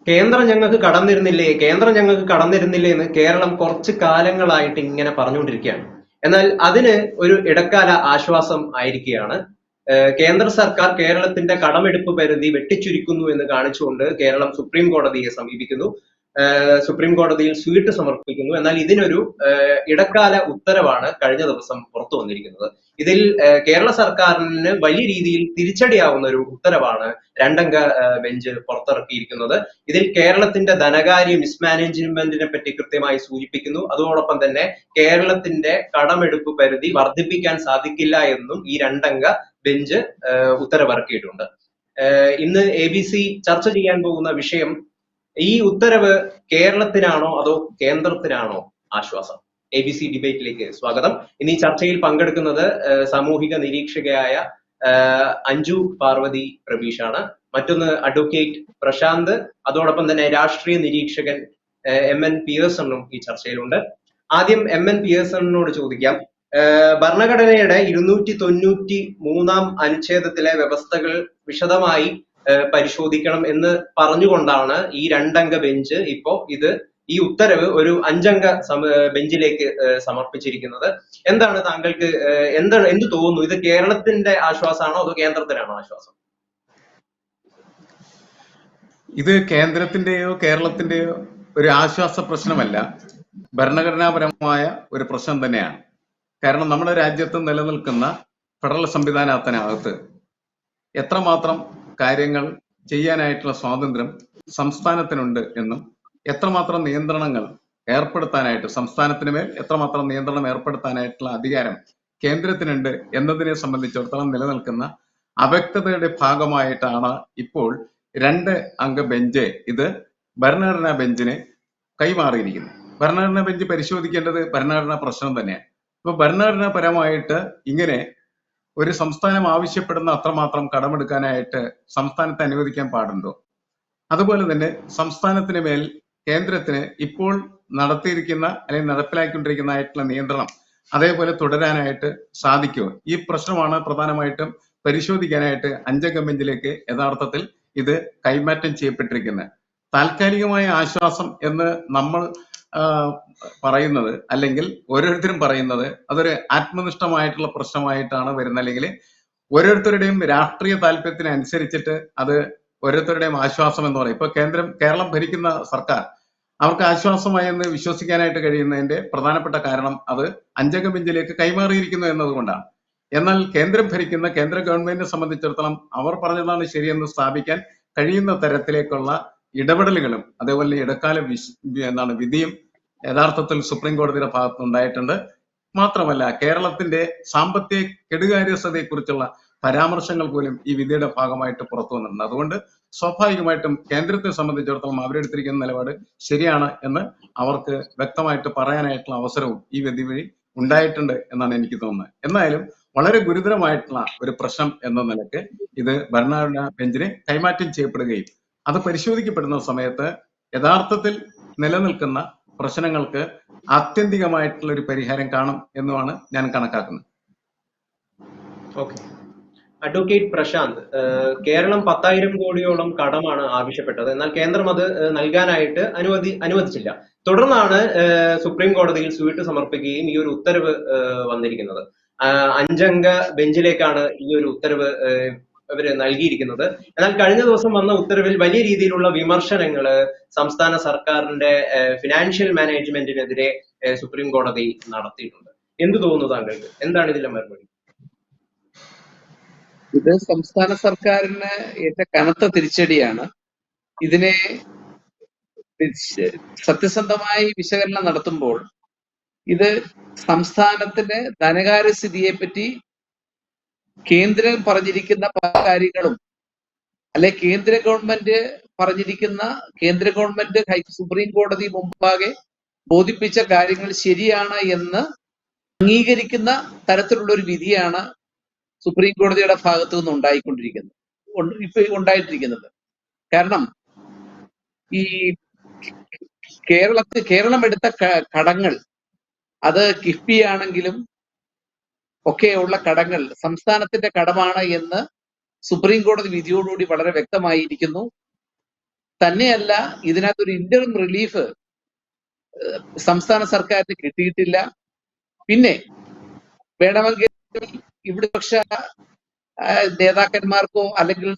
കേന്ദ്രം ഞങ്ങൾക്ക് കടന്നിരുന്നില്ലേ, കേന്ദ്രം ഞങ്ങൾക്ക് കടന്നിരുന്നില്ലേ എന്ന് കേരളം കുറച്ച് കാലങ്ങളായിട്ട് ഇങ്ങനെ പറഞ്ഞുകൊണ്ടിരിക്കുകയാണ്. എന്നാൽ അതിന് ഒരു ഇടക്കാല ആശ്വാസം ആയിരിക്കുകയാണ്. കേന്ദ്ര സർക്കാർ കേരളത്തിന്റെ കടമെടുപ്പ് പരിധി വെട്ടിച്ചുരുക്കുന്നു എന്ന് കാണിച്ചുകൊണ്ട് കേരളം സുപ്രീം കോടതിയെ സമീപിക്കുന്നു. സുപ്രീം കോടതിയിൽ സ്വീറ്റ് സമർപ്പിക്കുന്നു. എന്നാൽ ഇതിനൊരു ഇടക്കാല ഉത്തരവാണ് കഴിഞ്ഞ ദിവസം പുറത്തു വന്നിരിക്കുന്നത്. ഇതിൽ കേരള സർക്കാരിന് വലിയ രീതിയിൽ തിരിച്ചടിയാവുന്ന ഒരു ഉത്തരവാണ് രണ്ടംഗ ബെഞ്ച് പുറത്തിറക്കിയിരിക്കുന്നത്. ഇതിൽ കേരളത്തിന്റെ ധനകാര്യ മിസ്മാനേജ്മെന്റിനെ പറ്റി കൃത്യമായി സൂചിപ്പിക്കുന്നു. അതോടൊപ്പം തന്നെ കേരളത്തിന്റെ കടമെടുപ്പ് പരിധി വർദ്ധിപ്പിക്കാൻ സാധിക്കില്ല എന്നും ഈ രണ്ടംഗ ബെഞ്ച് ഉത്തരവിറക്കിയിട്ടുണ്ട്. ഇന്ന് ABC ചർച്ച ചെയ്യാൻ പോകുന്ന വിഷയം, ഈ ഉത്തരവ് കേരളത്തിനാണോ അതോ കേന്ദ്രത്തിനാണോ ആശ്വാസം? ABC ഡിബേറ്റിലേക്ക് സ്വാഗതം. ഇന്ന് ഈ ചർച്ചയിൽ പങ്കെടുക്കുന്നത് സാമൂഹിക നിരീക്ഷകയായ അഞ്ജു പാർവതി പ്രബീഷാണ്. മറ്റൊന്ന് അഡ്വക്കേറ്റ് പ്രശാന്ത്, അതോടൊപ്പം തന്നെ രാഷ്ട്രീയ നിരീക്ഷകൻ MN പിയേഴ്സണും ഈ ചർച്ചയിലുണ്ട്. ആദ്യം MN പിയേഴ്സണിനോട് ചോദിക്കാം. ഭരണഘടനയുടെ 293 അനുച്ഛേദത്തിലെ വ്യവസ്ഥകൾ വിശദമായി പരിശോധിക്കണം എന്ന് പറഞ്ഞുകൊണ്ടാണ് ഈ രണ്ടംഗ ബെഞ്ച് ഇപ്പോ ഈ ഉത്തരവ് ഒരു 5 അംഗ ബെഞ്ചിലേക്ക് സമർപ്പിച്ചിരിക്കുന്നത്. എന്താണ് താങ്കൾക്ക് എന്ത് തോന്നുന്നു? ഇത് കേരളത്തിന്റെ ആശ്വാസമാണോ അതോ കേന്ദ്രത്തിനാണോ ആശ്വാസം? ഇത് കേന്ദ്രത്തിന്റെയോ കേരളത്തിന്റെയോ ഒരു ആശ്വാസ പ്രശ്നമല്ല, ഭരണഘടനാപരമായ ഒരു പ്രശ്നം തന്നെയാണ്. കാരണം നമ്മുടെ രാജ്യത്ത് നിലനിൽക്കുന്ന ഫെഡറൽ സംവിധാനത്തിനകത്ത് എത്രമാത്രം കാര്യങ്ങൾ ചെയ്യാനായിട്ടുള്ള സ്വാതന്ത്ര്യം സംസ്ഥാനത്തിനുണ്ട് എന്നും എത്രമാത്രം നിയന്ത്രണങ്ങൾ ഏർപ്പെടുത്താനായിട്ട് സംസ്ഥാനത്തിന് മേൽ എത്രമാത്രം നിയന്ത്രണം ഏർപ്പെടുത്താനായിട്ടുള്ള അധികാരം കേന്ദ്രത്തിനുണ്ട് എന്നതിനെ സംബന്ധിച്ചിടത്തോളം നിലനിൽക്കുന്ന അവ്യക്തതയുടെ ഭാഗമായിട്ടാണ് ഇപ്പോൾ 2 അംഗ ബെഞ്ച് ഇത് ഭരണഘടനാ ബെഞ്ചിന് കൈമാറിയിരിക്കുന്നത്. ഭരണഘടനാ ബെഞ്ച് പരിശോധിക്കേണ്ടത് ഭരണഘടനാ പ്രശ്നം തന്നെയാണ്. അപ്പൊ ഭരണഘടനാപരമായിട്ട് ഇങ്ങനെ ഒരു സംസ്ഥാനം ആവശ്യപ്പെടുന്ന അത്രമാത്രം കടമെടുക്കാനായിട്ട് സംസ്ഥാനത്തെ അനുവദിക്കാൻ പാടുണ്ടോ? അതുപോലെ തന്നെ സംസ്ഥാനത്തിന് മേൽ കേന്ദ്രത്തിന് ഇപ്പോൾ നടത്തിയിരിക്കുന്ന അല്ലെങ്കിൽ നടപ്പിലാക്കിക്കൊണ്ടിരിക്കുന്നതായിട്ടുള്ള നിയന്ത്രണം അതേപോലെ തുടരാനായിട്ട് സാധിക്കുമോ? ഈ പ്രശ്നമാണ് പ്രധാനമായിട്ടും പരിശോധിക്കാനായിട്ട് 5 അംഗ ബെഞ്ചിലേക്ക് യഥാർത്ഥത്തിൽ ഇത് കൈമാറ്റം ചെയ്യപ്പെട്ടിരിക്കുന്നത്. താൽക്കാലികമായ ആശ്വാസം എന്ന് നമ്മൾ പറയുന്നത്, അല്ലെങ്കിൽ ഓരോരുത്തരും പറയുന്നത്, അതൊരു ആത്മനിഷ്ഠമായിട്ടുള്ള പ്രശ്നമായിട്ടാണ് വരുന്നത്. അല്ലെങ്കിൽ ഓരോരുത്തരുടെയും രാഷ്ട്രീയ താല്പര്യത്തിനനുസരിച്ചിട്ട് അത് ഓരോരുത്തരുടെയും ആശ്വാസം എന്ന് പറയും. ഇപ്പൊ കേരളം ഭരിക്കുന്ന സർക്കാർ അവർക്ക് ആശ്വാസമായെന്ന് വിശ്വസിക്കാനായിട്ട് കഴിയുന്നതിന്റെ പ്രധാനപ്പെട്ട കാരണം അത് 5 അംഗ ബെഞ്ചിലേക്ക് കൈമാറിയിരിക്കുന്നു എന്നതുകൊണ്ടാണ്. എന്നാൽ കേന്ദ്രം ഭരിക്കുന്ന കേന്ദ്ര ഗവൺമെന്റിനെ സംബന്ധിച്ചിടത്തോളം അവർ പറഞ്ഞതാണ് ശരിയെന്ന് സ്ഥാപിക്കാൻ കഴിയുന്ന തരത്തിലേക്കുള്ള ഇടപെടലുകളും അതേപോലെ ഇടക്കാല വിധിയും യഥാർത്ഥത്തിൽ സുപ്രീം കോടതിയുടെ ഭാഗത്ത് ഉണ്ടായിട്ടുണ്ട്. മാത്രമല്ല കേരളത്തിന്റെ സാമ്പത്തിക കെടുകാര്യസ്ഥതയെ കുറിച്ചുള്ള പരാമർശങ്ങൾ പോലും ഈ വിധിയുടെ ഭാഗമായിട്ട് പുറത്തു വന്നിട്ടുണ്ട്. അതുകൊണ്ട് സ്വാഭാവികമായിട്ടും കേന്ദ്രത്തെ സംബന്ധിച്ചിടത്തോളം അവരെടുത്തിരിക്കുന്ന നിലപാട് ശരിയാണ് എന്ന് അവർക്ക് വ്യക്തമായിട്ട് പറയാനായിട്ടുള്ള അവസരവും ഈ വിധി വഴി ഉണ്ടായിട്ടുണ്ട് എന്നാണ് എനിക്ക് തോന്നുന്നത്. എന്നാലും വളരെ ഗുരുതരമായിട്ടുള്ള ഒരു പ്രശ്നം എന്ന നിലയ്ക്ക് ഇത് ഭരണഘടനാ ബെഞ്ചിന് കൈമാറ്റം ചെയ്യപ്പെടുകയും അത് പരിശോധിക്കപ്പെടുന്ന സമയത്ത് യഥാർത്ഥത്തിൽ നിലനിൽക്കുന്ന പ്രശ്നങ്ങൾക്ക് ആത്യന്തികമായിട്ടുള്ള ഒരു പരിഹാരം കാണും എന്നുമാണ് ഞാൻ കണക്കാക്കുന്നത്. ഓക്കെ. അഡ്വക്കേറ്റ് പ്രശാന്ത്, കേരളം 10,000 കോടിയോളം കടമാണ് ആവശ്യപ്പെട്ടത്. എന്നാൽ കേന്ദ്രം അത് നൽകാനായിട്ട് അനുവദിച്ചില്ല. തുടർന്നാണ് സുപ്രീം കോടതിയിൽ സ്വീറ്റ് സമർപ്പിക്കുകയും ഈ ഒരു ഉത്തരവ് വന്നിരിക്കുന്നത്. 5 അംഗ ബെഞ്ചിലേക്കാണ് ഈ ഒരു ഉത്തരവ് ഇവര് നൽകിയിരിക്കുന്നത്. എന്നാൽ കഴിഞ്ഞ ദിവസം വന്ന ഉത്തരവിൽ വലിയ രീതിയിലുള്ള വിമർശനങ്ങള് സംസ്ഥാന സർക്കാരിന്റെ ഫിനാൻഷ്യൽ മാനേജ്മെന്റിനെതിരെ സുപ്രീം കോടതി നടത്തിയിട്ടുണ്ട്. എന്ത് തോന്നുന്നു താങ്കൾക്ക്? എന്താണ് ഇതിന്റെ മറുപടി? ഇത് സംസ്ഥാന സർക്കാരിന് ഏറ്റവും കനത്ത തിരിച്ചടിയാണ്. ഇതിനെ സത്യസന്ധമായി വിശകലനം നടത്തുമ്പോൾ ഇത് സംസ്ഥാനത്തിന്റെ ധനകാര്യസ്ഥിതിയെ പറ്റി കേന്ദ്രം പറഞ്ഞിരിക്കുന്ന പല കാര്യങ്ങളും, അല്ലെ കേന്ദ്ര ഗവൺമെന്റ് പറഞ്ഞിരിക്കുന്ന കേന്ദ്ര ഗവൺമെന്റ് സുപ്രീം കോടതി മുമ്പാകെ ബോധിപ്പിച്ച കാര്യങ്ങൾ ശരിയാണ് എന്ന് അംഗീകരിക്കുന്ന തരത്തിലുള്ള ഒരു വിധിയാണ് സുപ്രീം കോടതിയുടെ ഭാഗത്തു നിന്ന് ഉണ്ടായിട്ടിരിക്കുന്നത്. കാരണം ഈ കേരളം എടുത്ത കടങ്ങൾ, അത് കിഫ്ബി ആണെങ്കിലും ഒക്കെയുള്ള കടങ്ങൾ സംസ്ഥാനത്തിന്റെ കടമാണ് എന്ന് സുപ്രീം കോടതി വിധിയോടുകൂടി വളരെ വ്യക്തമായിരിക്കുന്നു. തന്നെയല്ല, ഇതിനകത്തൊരു ഇന്ററിം റിലീഫ് സംസ്ഥാന സർക്കാരിന് കിട്ടിയിട്ടില്ല. പിന്നെ വേണമെങ്കിൽ ഇവിടെ പക്ഷെ നേതാക്കന്മാർക്കോ അല്ലെങ്കിൽ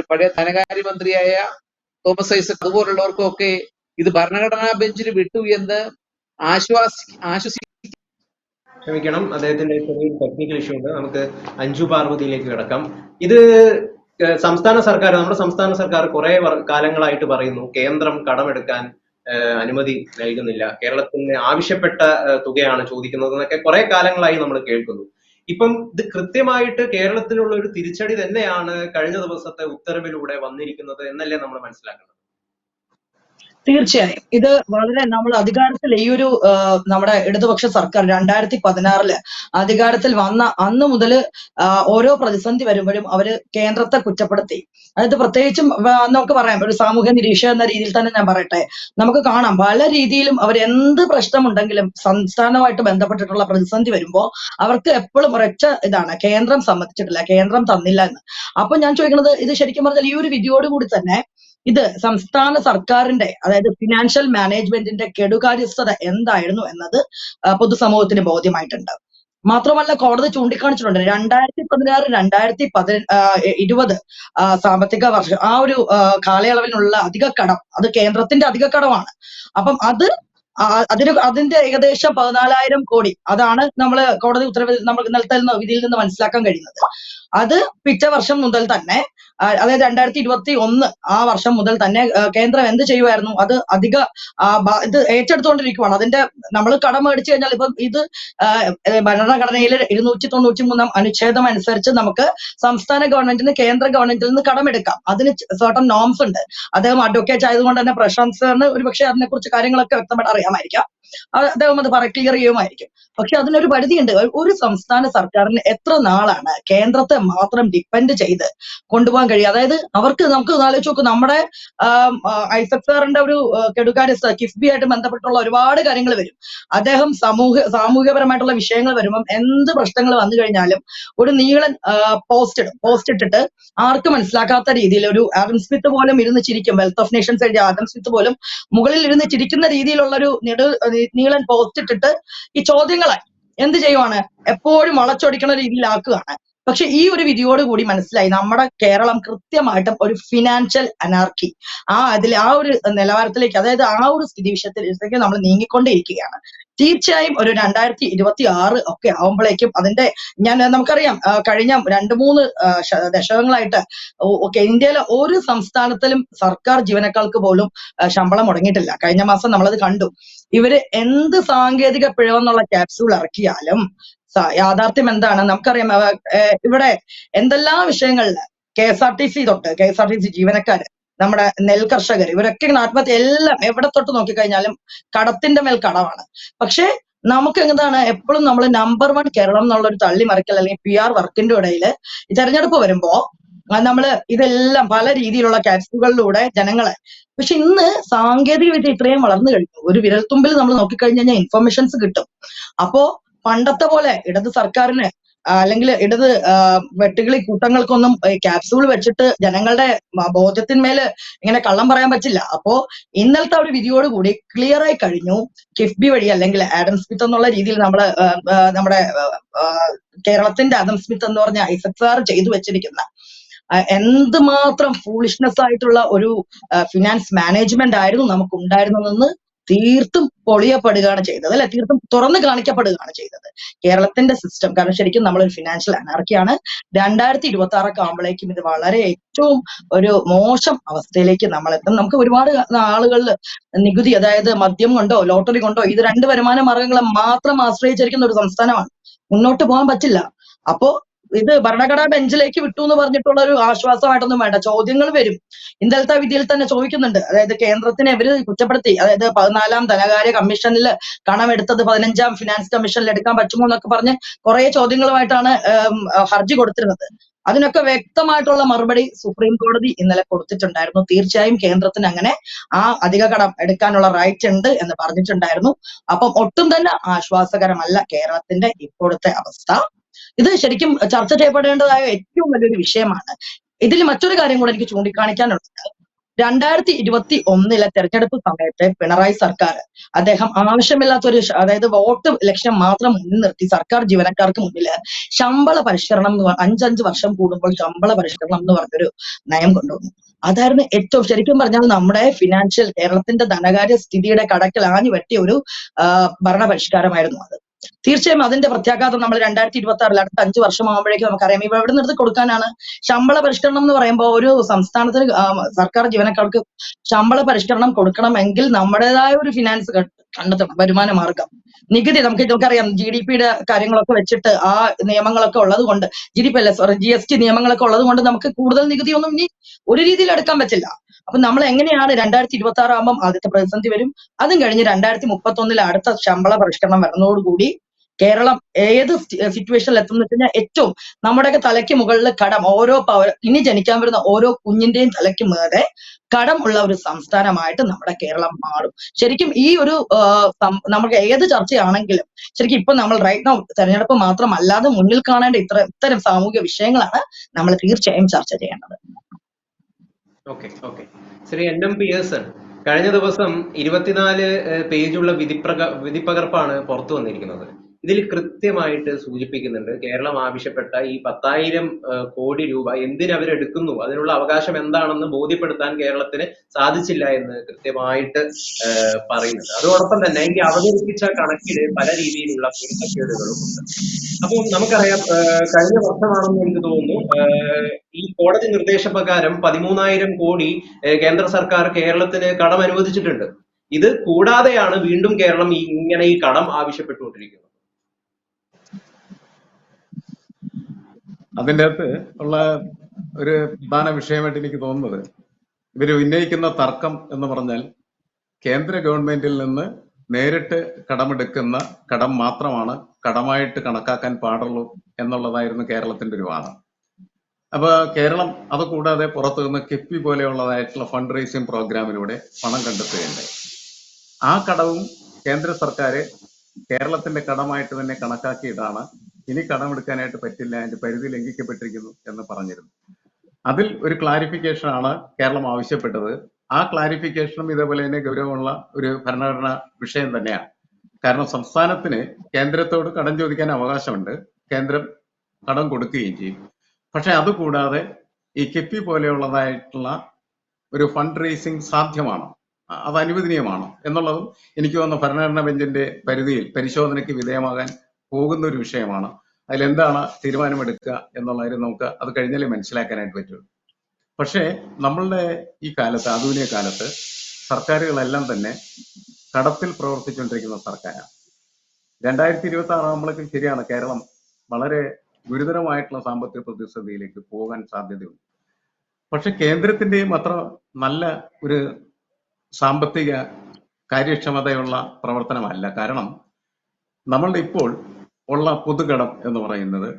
പഴയ ധനകാര്യമന്ത്രിയായ തോമസ് ഐസക് അതുപോലുള്ളവർക്കോ ഒക്കെ ഇത് ഭരണഘടനാ ബെഞ്ചിന് വിട്ടു എന്ന് ആശ്വസിക്കും. ക്ഷമിക്കണം, അദ്ദേഹത്തിന്റെ ചെറിയൊരു ടെക്നിക്കൽ ഇഷ്യൂ ഉണ്ട്. നമുക്ക് അഞ്ജു പാർവതിയിലേക്ക് കിടക്കാം. ഇത് നമ്മുടെ സംസ്ഥാന സർക്കാർ കുറെ കാലങ്ങളായിട്ട് പറയുന്നു കേന്ദ്രം കടമെടുക്കാൻ അനുമതി നൽകുന്നില്ല, കേരളത്തിന് ആവശ്യപ്പെട്ട തുകയാണ് ചോദിക്കുന്നത് എന്നൊക്കെ കുറെ കാലങ്ങളായി നമ്മൾ കേൾക്കുന്നു. ഇപ്പം ഇത് കൃത്യമായിട്ട് കേരളത്തിനുള്ള ഒരു തിരിച്ചടി തന്നെയാണ് കഴിഞ്ഞ ദിവസത്തെ ഉത്തരവിലൂടെ വന്നിരിക്കുന്നത് എന്നല്ലേ നമ്മൾ മനസ്സിലാക്കുന്നത്? തീർച്ചയായും ഇത് വളരെ നമ്മൾ അധികാരത്തിൽ ഈ ഒരു നമ്മുടെ ഇടതുപക്ഷ സർക്കാർ 2016 അധികാരത്തിൽ വന്ന അന്ന് മുതൽ ഓരോ പ്രതിസന്ധി വരുമ്പോഴും അവര് കേന്ദ്രത്തെ കുറ്റപ്പെടുത്തി. അതായത് പ്രത്യേകിച്ചും നമുക്ക് പറയാം, ഒരു സാമൂഹ്യ നിരീക്ഷകൻ എന്ന രീതിയിൽ തന്നെ ഞാൻ പറയട്ടെ, നമുക്ക് കാണാം പല രീതിയിലും അവർ എന്ത് പ്രശ്നമുണ്ടെങ്കിലും സംസ്ഥാനവുമായിട്ട് ബന്ധപ്പെട്ടിട്ടുള്ള പ്രതിസന്ധി വരുമ്പോൾ അവർക്ക് എപ്പോഴും ഒരൊറ്റ ഇതാണ്, കേന്ദ്രം സമ്മതിച്ചിട്ടില്ല, കേന്ദ്രം തന്നില്ല എന്ന്. അപ്പൊ ഞാൻ ചോദിക്കുന്നത്, ഇത് ശരിക്കും പറഞ്ഞാൽ ഈ ഒരു വിധിയോട് കൂടി തന്നെ ഇത് സംസ്ഥാന സർക്കാരിന്റെ, അതായത് ഫിനാൻഷ്യൽ മാനേജ്മെന്റിന്റെ കെടുകാര്യസ്ഥത എന്തായിരുന്നു എന്നത് പൊതുസമൂഹത്തിന് ബോധ്യമായിട്ടുണ്ട്. മാത്രമല്ല കോടതി ചൂണ്ടിക്കാണിച്ചിട്ടുണ്ട് 2016-2020 സാമ്പത്തിക വർഷം ആ ഒരു കാലയളവിനുള്ള അധിക കടം, അത് കേന്ദ്രത്തിന്റെ അധിക കടമാണ്. അപ്പം അതിന്റെ ഏകദേശം 14,000 കോടി, അതാണ് നമ്മൾ കോടതി ഉത്തരവിൽ നമ്മൾ ഇന്നലത്തെ വിധിയിൽ നിന്ന് മനസ്സിലാക്കാൻ കഴിയുന്നത്. അത് പിറ്റേ വർഷം മുതൽ തന്നെ, അതായത് 2021 ആ വർഷം മുതൽ തന്നെ കേന്ദ്രം എന്ത് ചെയ്യുമായിരുന്നു, അത് ഇത് ഏറ്റെടുത്തുകൊണ്ടിരിക്കുവാണ്. അതിന്റെ നമ്മൾ കടം മേടിച്ചു കഴിഞ്ഞാൽ ഇപ്പം ഇത് ഭരണഘടനയിലെ 293 അനുച്ഛേദം അനുസരിച്ച് നമുക്ക് സംസ്ഥാന ഗവൺമെന്റിന് കേന്ദ്ര ഗവൺമെന്റിൽ നിന്ന് കടമെടുക്കാം. അതിന് സർട്ടൺ നോംസ് ഉണ്ട്. അദ്ദേഹം അഡ്വക്കേറ്റ് ആയതുകൊണ്ട് തന്നെ പ്രശാന്ത് സാറിന് ഒരുപക്ഷെ അതിനെക്കുറിച്ച് കാര്യങ്ങളൊക്കെ വ്യക്തമായിട്ട് അറിയാമായിരിക്കാം, അദ്ദേഹം അത് ക്ലിയർ ചെയ്യുമായിരിക്കും. പക്ഷെ അതിനൊരു പരിധിയുണ്ട്. ഒരു സംസ്ഥാന സർക്കാരിന് എത്ര നാളാണ് കേന്ദ്രത്തെ മാത്രം ഡിപ്പെൻഡ് ചെയ്ത് കൊണ്ടുപോകാൻ കഴിയും? അതായത് നമുക്ക് ആലോചിച്ച് നോക്കും, നമ്മുടെ ഐസക് സാറിന്റെ ഒരു കെടുകാര്യസ്ഥ കിഫ്ബി ആയിട്ട് ബന്ധപ്പെട്ടുള്ള ഒരുപാട് കാര്യങ്ങൾ വരും. അദ്ദേഹം സാമൂഹികപരമായിട്ടുള്ള വിഷയങ്ങൾ വരുമ്പം എന്ത് പ്രശ്നങ്ങൾ വന്നു കഴിഞ്ഞാലും ഒരു നീളൻ പോസ്റ്റ് ഇട്ടിട്ട് ആർക്കും മനസ്സിലാക്കാത്ത രീതിയിൽ ഒരു ആഡം സ്മിത്ത് പോലും ഇരുന്ന് ചിരിക്കും, വെൽത്ത് ഓഫ് നേഷൻസ് എഴുതിയ ആഡം സ്മിത്ത് പോലും മുകളിൽ ഇരുന്ന് ചിരിക്കുന്ന രീതിയിലുള്ള ഒരു നീളൻ പോസ്റ്റ് ഇട്ടിട്ട് ഈ ചോദ്യങ്ങളെ എന്ത് ചെയ്യുവാണ്, എപ്പോഴും വളച്ചൊടിക്കുന്ന രീതിയിലാക്കുകയാണ്. പക്ഷെ ഈ ഒരു വിധിയോടുകൂടി മനസ്സിലായി നമ്മുടെ കേരളം കൃത്യമായിട്ടും ഒരു ഫിനാൻഷ്യൽ അനാർക്കി ആ ഒരു നിലവാരത്തിലേക്ക്, അതായത് ആ ഒരു സ്ഥിതിവിശേഷത്തിലേക്ക് നമ്മൾ നീങ്ങിക്കൊണ്ടേയിരിക്കുകയാണ്. തീർച്ചയായും ഒരു 2026 ഒക്കെ ആവുമ്പോഴേക്കും അതിന്റെ നമുക്കറിയാം കഴിഞ്ഞ 2-3 ദശകങ്ങളായിട്ട് ഇന്ത്യയിലെ ഒരു സംസ്ഥാനത്തിലും സർക്കാർ ജീവനക്കാർക്ക് പോലും ശമ്പളം മുടങ്ങിയിട്ടില്ല. കഴിഞ്ഞ മാസം നമ്മളത് കണ്ടു. ഇവര് എന്ത് സാങ്കേതിക പിഴവെന്നുള്ള ക്യാപ്സ്യൂൾ ഇറക്കിയാലും യാഥാർത്ഥ്യം എന്താണ് നമുക്കറിയാം. ഇവിടെ എന്തെല്ലാം വിഷയങ്ങളില് KSRTC ജീവനക്കാര്, നമ്മുടെ നെൽ കർഷകർ, ഇവരൊക്കെ ആത്മഹത്യ, എല്ലാം എവിടെ തൊട്ട് നോക്കിക്കഴിഞ്ഞാലും കടത്തിന്റെ മേൽ കടമാണ്. പക്ഷെ നമുക്ക് എന്താണ് എപ്പോഴും നമ്മൾ നമ്പർ 1 കേരളം എന്നുള്ളൊരു തള്ളിമറിക്കൽ അല്ലെങ്കിൽ PR വർക്കിന്റെ ഇടയിൽ തെരഞ്ഞെടുപ്പ് വരുമ്പോ നമ്മള് ഇതെല്ലാം പല രീതിയിലുള്ള ക്യാപ്സ്യൂളുകളിലൂടെ ജനങ്ങളെ, പക്ഷെ ഇന്ന് സാങ്കേതിക വിദ്യ ഇത്രയും വളർന്നു കഴിഞ്ഞു. ഒരു വിരൽത്തുമ്പിൽ നമ്മൾ നോക്കിക്കഴിഞ്ഞു കഴിഞ്ഞാൽ ഇൻഫർമേഷൻസ് കിട്ടും. അപ്പോ പണ്ടത്തെ പോലെ ഇടത് സർക്കാരിന് അല്ലെങ്കിൽ ഇടത് വെട്ടുകിളി കൂട്ടങ്ങൾക്കൊന്നും ക്യാപ്സ്യൂൾ വെച്ചിട്ട് ജനങ്ങളുടെ ബോധ്യത്തിന്മേല് ഇങ്ങനെ കള്ളം പറയാൻ പറ്റില്ല. അപ്പോ ഇന്നലത്തെ ഒരു വിധിയോടുകൂടി ക്ലിയർ ആയി കഴിഞ്ഞു. കിഫ്ബി വഴി അല്ലെങ്കിൽ ആഡം സ്മിത്ത് എന്നുള്ള രീതിയിൽ നമ്മുടെ കേരളത്തിന്റെ ആഡം സ്മിത്ത് എന്ന് പറഞ്ഞ ഐസക് സാർ ചെയ്തു വെച്ചിരിക്കുന്ന എന്തുമാത്രം ഫൂളിഷ്നെസ് ആയിട്ടുള്ള ഒരു ഫിനാൻസ് മാനേജ്മെന്റ് ആയിരുന്നു നമുക്ക് ഉണ്ടായിരുന്നതെന്ന് തീർത്തും പൊളിയപ്പെടുകയാണ് ചെയ്തത്, അല്ലെ? തീർത്തും തുറന്നു കാണിക്കപ്പെടുകയാണ് ചെയ്തത് കേരളത്തിന്റെ സിസ്റ്റം. കാരണം ശരിക്കും നമ്മളൊരു ഫിനാൻഷ്യൽ അനാർക്കിയാണ്. 2026 ഒക്കെ ആകുമ്പോഴേക്കും ഇത് വളരെ ഏറ്റവും ഒരു മോശം അവസ്ഥയിലേക്ക് നമ്മൾ എത്തും. നമുക്ക് ഒരുപാട് ആളുകളിൽ നികുതി, അതായത് മദ്യം കൊണ്ടോ ലോട്ടറി കൊണ്ടോ ഇത് 2 വരുമാന മാർഗങ്ങളെ മാത്രം ആശ്രയിച്ചിരിക്കുന്ന ഒരു സംസ്ഥാനമാണ്. മുന്നോട്ട് പോകാൻ പറ്റില്ല. അപ്പോ ഇത് ഭരണഘടനാ ബെഞ്ചിലേക്ക് വിട്ടു എന്ന് പറഞ്ഞിട്ടുള്ള ഒരു ആശ്വാസമായിട്ടൊന്നും വേണ്ട. ചോദ്യങ്ങൾ വരും. ഇന്നലത്തെ വിധിയിൽ തന്നെ ചോദിക്കുന്നുണ്ട്. അതായത് കേന്ദ്രത്തിനെ ഇവര് കുറ്റപ്പെടുത്തി, അതായത് 14ാം ധനകാര്യ കമ്മീഷനിൽ കണമെടുത്തത് 15ാം ഫിനാൻസ് കമ്മീഷനിൽ എടുക്കാൻ പറ്റുമോ എന്നൊക്കെ പറഞ്ഞ് കുറെ ചോദ്യങ്ങളുമായിട്ടാണ് ഹർജി കൊടുത്തിരുന്നത്. അതിനൊക്കെ വ്യക്തമായിട്ടുള്ള മറുപടി സുപ്രീം കോടതി ഇന്നലെ കൊടുത്തിട്ടുണ്ടായിരുന്നു. തീർച്ചയായും കേന്ദ്രത്തിന് അങ്ങനെ ആ അധിക കടം എടുക്കാനുള്ള റൈറ്റ് ഉണ്ട് എന്ന് പറഞ്ഞിട്ടുണ്ടായിരുന്നു. അപ്പം ഒട്ടും തന്നെ ആശ്വാസകരമല്ല കേരളത്തിന്റെ ഇപ്പോഴത്തെ അവസ്ഥ. ഇത് ശരിക്കും ചർച്ച ചെയ്യപ്പെടേണ്ടതായ ഏറ്റവും വലിയൊരു വിഷയമാണ്. ഇതിൽ മറ്റൊരു കാര്യം കൂടെ എനിക്ക് ചൂണ്ടിക്കാണിക്കാനുള്ളത്, 2021 തെരഞ്ഞെടുപ്പ് സമയത്ത് പിണറായി സർക്കാർ അദ്ദേഹം ആവശ്യമില്ലാത്തൊരു അതായത് വോട്ട് ലക്ഷ്യം മാത്രം മുന്നിൽ നിർത്തി സർക്കാർ ജീവനക്കാർക്ക് മുന്നിൽ ശമ്പള പരിഷ്കരണം എന്ന് 5 വർഷം കൂടുമ്പോൾ ശമ്പള പരിഷ്കരണം എന്ന് പറഞ്ഞൊരു നയം കൊണ്ടുവന്നു. അതായിരുന്നു ഏറ്റവും ശരിക്കും പറഞ്ഞാൽ നമ്മുടെ ഫിനാൻഷ്യൽ കേരളത്തിന്റെ ധനകാര്യ സ്ഥിതിയുടെ കടക്കിൽ ആഞ്ഞു വെട്ടിയ ഒരു ഭരണ പരിഷ്കാരമായിരുന്നു അത്. തീർച്ചയായും അതിന്റെ പ്രത്യാഘാതം നമ്മൾ 2026 അടുത്ത 5 വർഷമാകുമ്പോഴേക്കും നമുക്കറിയാം. ഇവ എവിടെ നിർത്തി കൊടുക്കാനാണ്? ശമ്പള പരിഷ്കരണം എന്ന് പറയുമ്പോൾ ഒരു സംസ്ഥാനത്തിന് സർക്കാർ ജീവനക്കാർക്ക് ശമ്പള പരിഷ്കരണം കൊടുക്കണമെങ്കിൽ നമ്മുടേതായ ഒരു ഫിനാൻസ് കണ്ടെത്തണം, വരുമാന മാർഗം. നികുതി നമുക്കറിയാം, GDP-യുടെ കാര്യങ്ങളൊക്കെ വെച്ചിട്ട് ആ നിയമങ്ങളൊക്കെ ഉള്ളത് കൊണ്ട്, GDP അല്ല സോറി GST നിയമങ്ങളൊക്കെ ഉള്ളത് കൊണ്ട് നമുക്ക് കൂടുതൽ നികുതിയൊന്നും ഇനി ഒരു രീതിയിൽ എടുക്കാൻ പറ്റില്ല. അപ്പൊ നമ്മൾ എങ്ങനെയാണ് 2026 ആകുമ്പോൾ ആദ്യത്തെ പ്രതിസന്ധി വരും. അതും കഴിഞ്ഞ് 2031 അടുത്ത ശമ്പള പരിഷ്കരണം വരുന്നതോടുകൂടി കേരളം ഏത് സിറ്റുവേഷനിൽ എത്തുന്ന വെച്ച് കഴിഞ്ഞാൽ ഏറ്റവും നമ്മുടെയൊക്കെ തലയ്ക്ക് മുകളിൽ കടം, ഓരോ ഇനി ജനിക്കാൻ വരുന്ന ഓരോ കുഞ്ഞിന്റെയും തലയ്ക്ക് മേലെ കടം ഉള്ള ഒരു സംസ്ഥാനമായിട്ട് നമ്മുടെ കേരളം മാറും. ശരിക്കും ഈ ഒരു നമുക്ക് ഏത് ചർച്ചയാണെങ്കിലും ശരിക്കും ഇപ്പൊ നമ്മൾ റൈറ്റ് നൗ തെരഞ്ഞെടുപ്പ് മാത്രമല്ലാതെ മുന്നിൽ കാണേണ്ട ഇത്തരം സാമൂഹിക വിഷയങ്ങളാണ് നമ്മൾ തീർച്ചയായും ചർച്ച ചെയ്യേണ്ടത്. Okay okay Shri NM Pearson, കഴിഞ്ഞ ദിവസം 24 പേജുള്ള വിധിപ്പകർപ്പാണ് പുറത്തു വന്നിരിക്കുന്നത്. ഇതിൽ കൃത്യമായിട്ട് സൂചിപ്പിക്കുന്നുണ്ട് കേരളം ആവശ്യപ്പെട്ട ഈ 10,000 കോടി രൂപ എന്തിനവരെടുക്കുന്നു, അതിനുള്ള അവകാശം എന്താണെന്ന് ബോധ്യപ്പെടുത്താൻ കേരളത്തിന് സാധിച്ചില്ല എന്ന് കൃത്യമായിട്ട് പറയുന്നുണ്ട്. അതോടൊപ്പം തന്നെ ഈ അവതരിപ്പിച്ച കണക്കിൽ പല രീതിയിലുള്ള പൊരുത്തക്കേടുകളും ഉണ്ട്. അപ്പോൾ നമുക്കറിയാം, കഴിഞ്ഞ വർഷമാണെന്ന് എനിക്ക് തോന്നുന്നു ഈ കോടതി നിർദ്ദേശപ്രകാരം 13,000 കോടി കേന്ദ്ര സർക്കാർ കേരളത്തിന് കടം അനുവദിച്ചിട്ടുണ്ട്. ഇത് കൂടാതെയാണ് വീണ്ടും കേരളം ഇങ്ങനെ ഈ കടം ആവശ്യപ്പെട്ടുകൊണ്ടിരിക്കുന്നത്. അതിൻ്റെ അകത്ത് ഉള്ള ഒരു പ്രധാന വിഷയമായിട്ട് എനിക്ക് തോന്നുന്നത്, ഇവർ ഉന്നയിക്കുന്ന തർക്കം എന്ന് പറഞ്ഞാൽ കേന്ദ്ര ഗവൺമെന്റിൽ നിന്ന് നേരിട്ട് കടമെടുക്കുന്ന കടം മാത്രമാണ് കടമായിട്ട് കണക്കാക്കാൻ പാടുള്ളൂ എന്നുള്ളതായിരുന്നു കേരളത്തിന്റെ ഒരു വാദം. അപ്പൊ കേരളം അത് കൂടാതെ പുറത്തു നിന്ന് കിഫ്ബി പോലെയുള്ളതായിട്ടുള്ള ഫണ്ട് റൈസിംഗ് പ്രോഗ്രാമിലൂടെ പണം കണ്ടെത്തുകയുണ്ടായി. ആ കടവും കേന്ദ്ര സർക്കാർ കേരളത്തിന്റെ കടമായിട്ട് തന്നെ കണക്കാക്കിയിട്ടാണ് ഇനി കടമെടുക്കാനായിട്ട് പറ്റില്ല, അതിന്റെ പരിധി ലംഘിക്കപ്പെട്ടിരിക്കുന്നു എന്ന് പറഞ്ഞിരുന്നു. അതിൽ ഒരു ക്ലാരിഫിക്കേഷൻ ആണ് കേരളം ആവശ്യപ്പെട്ടത്. ആ ക്ലാരിഫിക്കേഷനും ഇതേപോലെ തന്നെ ഗൗരവമുള്ള ഒരു ഭരണഘടനാ വിഷയം തന്നെയാണ്. കാരണം സംസ്ഥാനത്തിന് കേന്ദ്രത്തോട് കടം ചോദിക്കാൻ അവകാശമുണ്ട്, കേന്ദ്രം കടം കൊടുക്കുകയും ചെയ്യും. പക്ഷെ അതുകൂടാതെ ഈ കിഫ്ബി പോലെയുള്ളതായിട്ടുള്ള ഒരു ഫണ്ട് റേസിംഗ് സാധ്യമാണോ, അത് അനുവദനീയമാണോ എന്നുള്ളതും എനിക്ക് തോന്നുന്നു ഭരണഘടനാ ബെഞ്ചിന്റെ പരിധിയിൽ പരിശോധനയ്ക്ക് വിധേയമാകാൻ പോകുന്ന ഒരു വിഷയമാണ്. അതിലെന്താണ് തീരുമാനമെടുക്കുക എന്നുള്ളതിന് നമുക്ക് അത് കഴിഞ്ഞാലേ മനസ്സിലാക്കാനായിട്ട് പറ്റുള്ളൂ. പക്ഷേ നമ്മളുടെ ഈ കാലത്ത്, ആധുനിക കാലത്ത് സർക്കാരുകളെല്ലാം തന്നെ കടത്തിൽ പ്രവർത്തിച്ചുകൊണ്ടിരിക്കുന്ന സർക്കാരാണ്. 2026 ആകുമ്പോഴേക്കും ശരിയാണ്, കേരളം വളരെ ഗുരുതരമായിട്ടുള്ള സാമ്പത്തിക പ്രതിസന്ധിയിലേക്ക് പോകാൻ സാധ്യതയുണ്ട്. പക്ഷെ കേന്ദ്രത്തിന്റെയും അത്ര നല്ല ഒരു സാമ്പത്തിക കാര്യക്ഷമതയുള്ള പ്രവർത്തനമല്ല. കാരണം നമ്മളുടെ ഇപ്പോൾ ഉള്ള പൊതുകടം എന്ന് പറയുന്നത്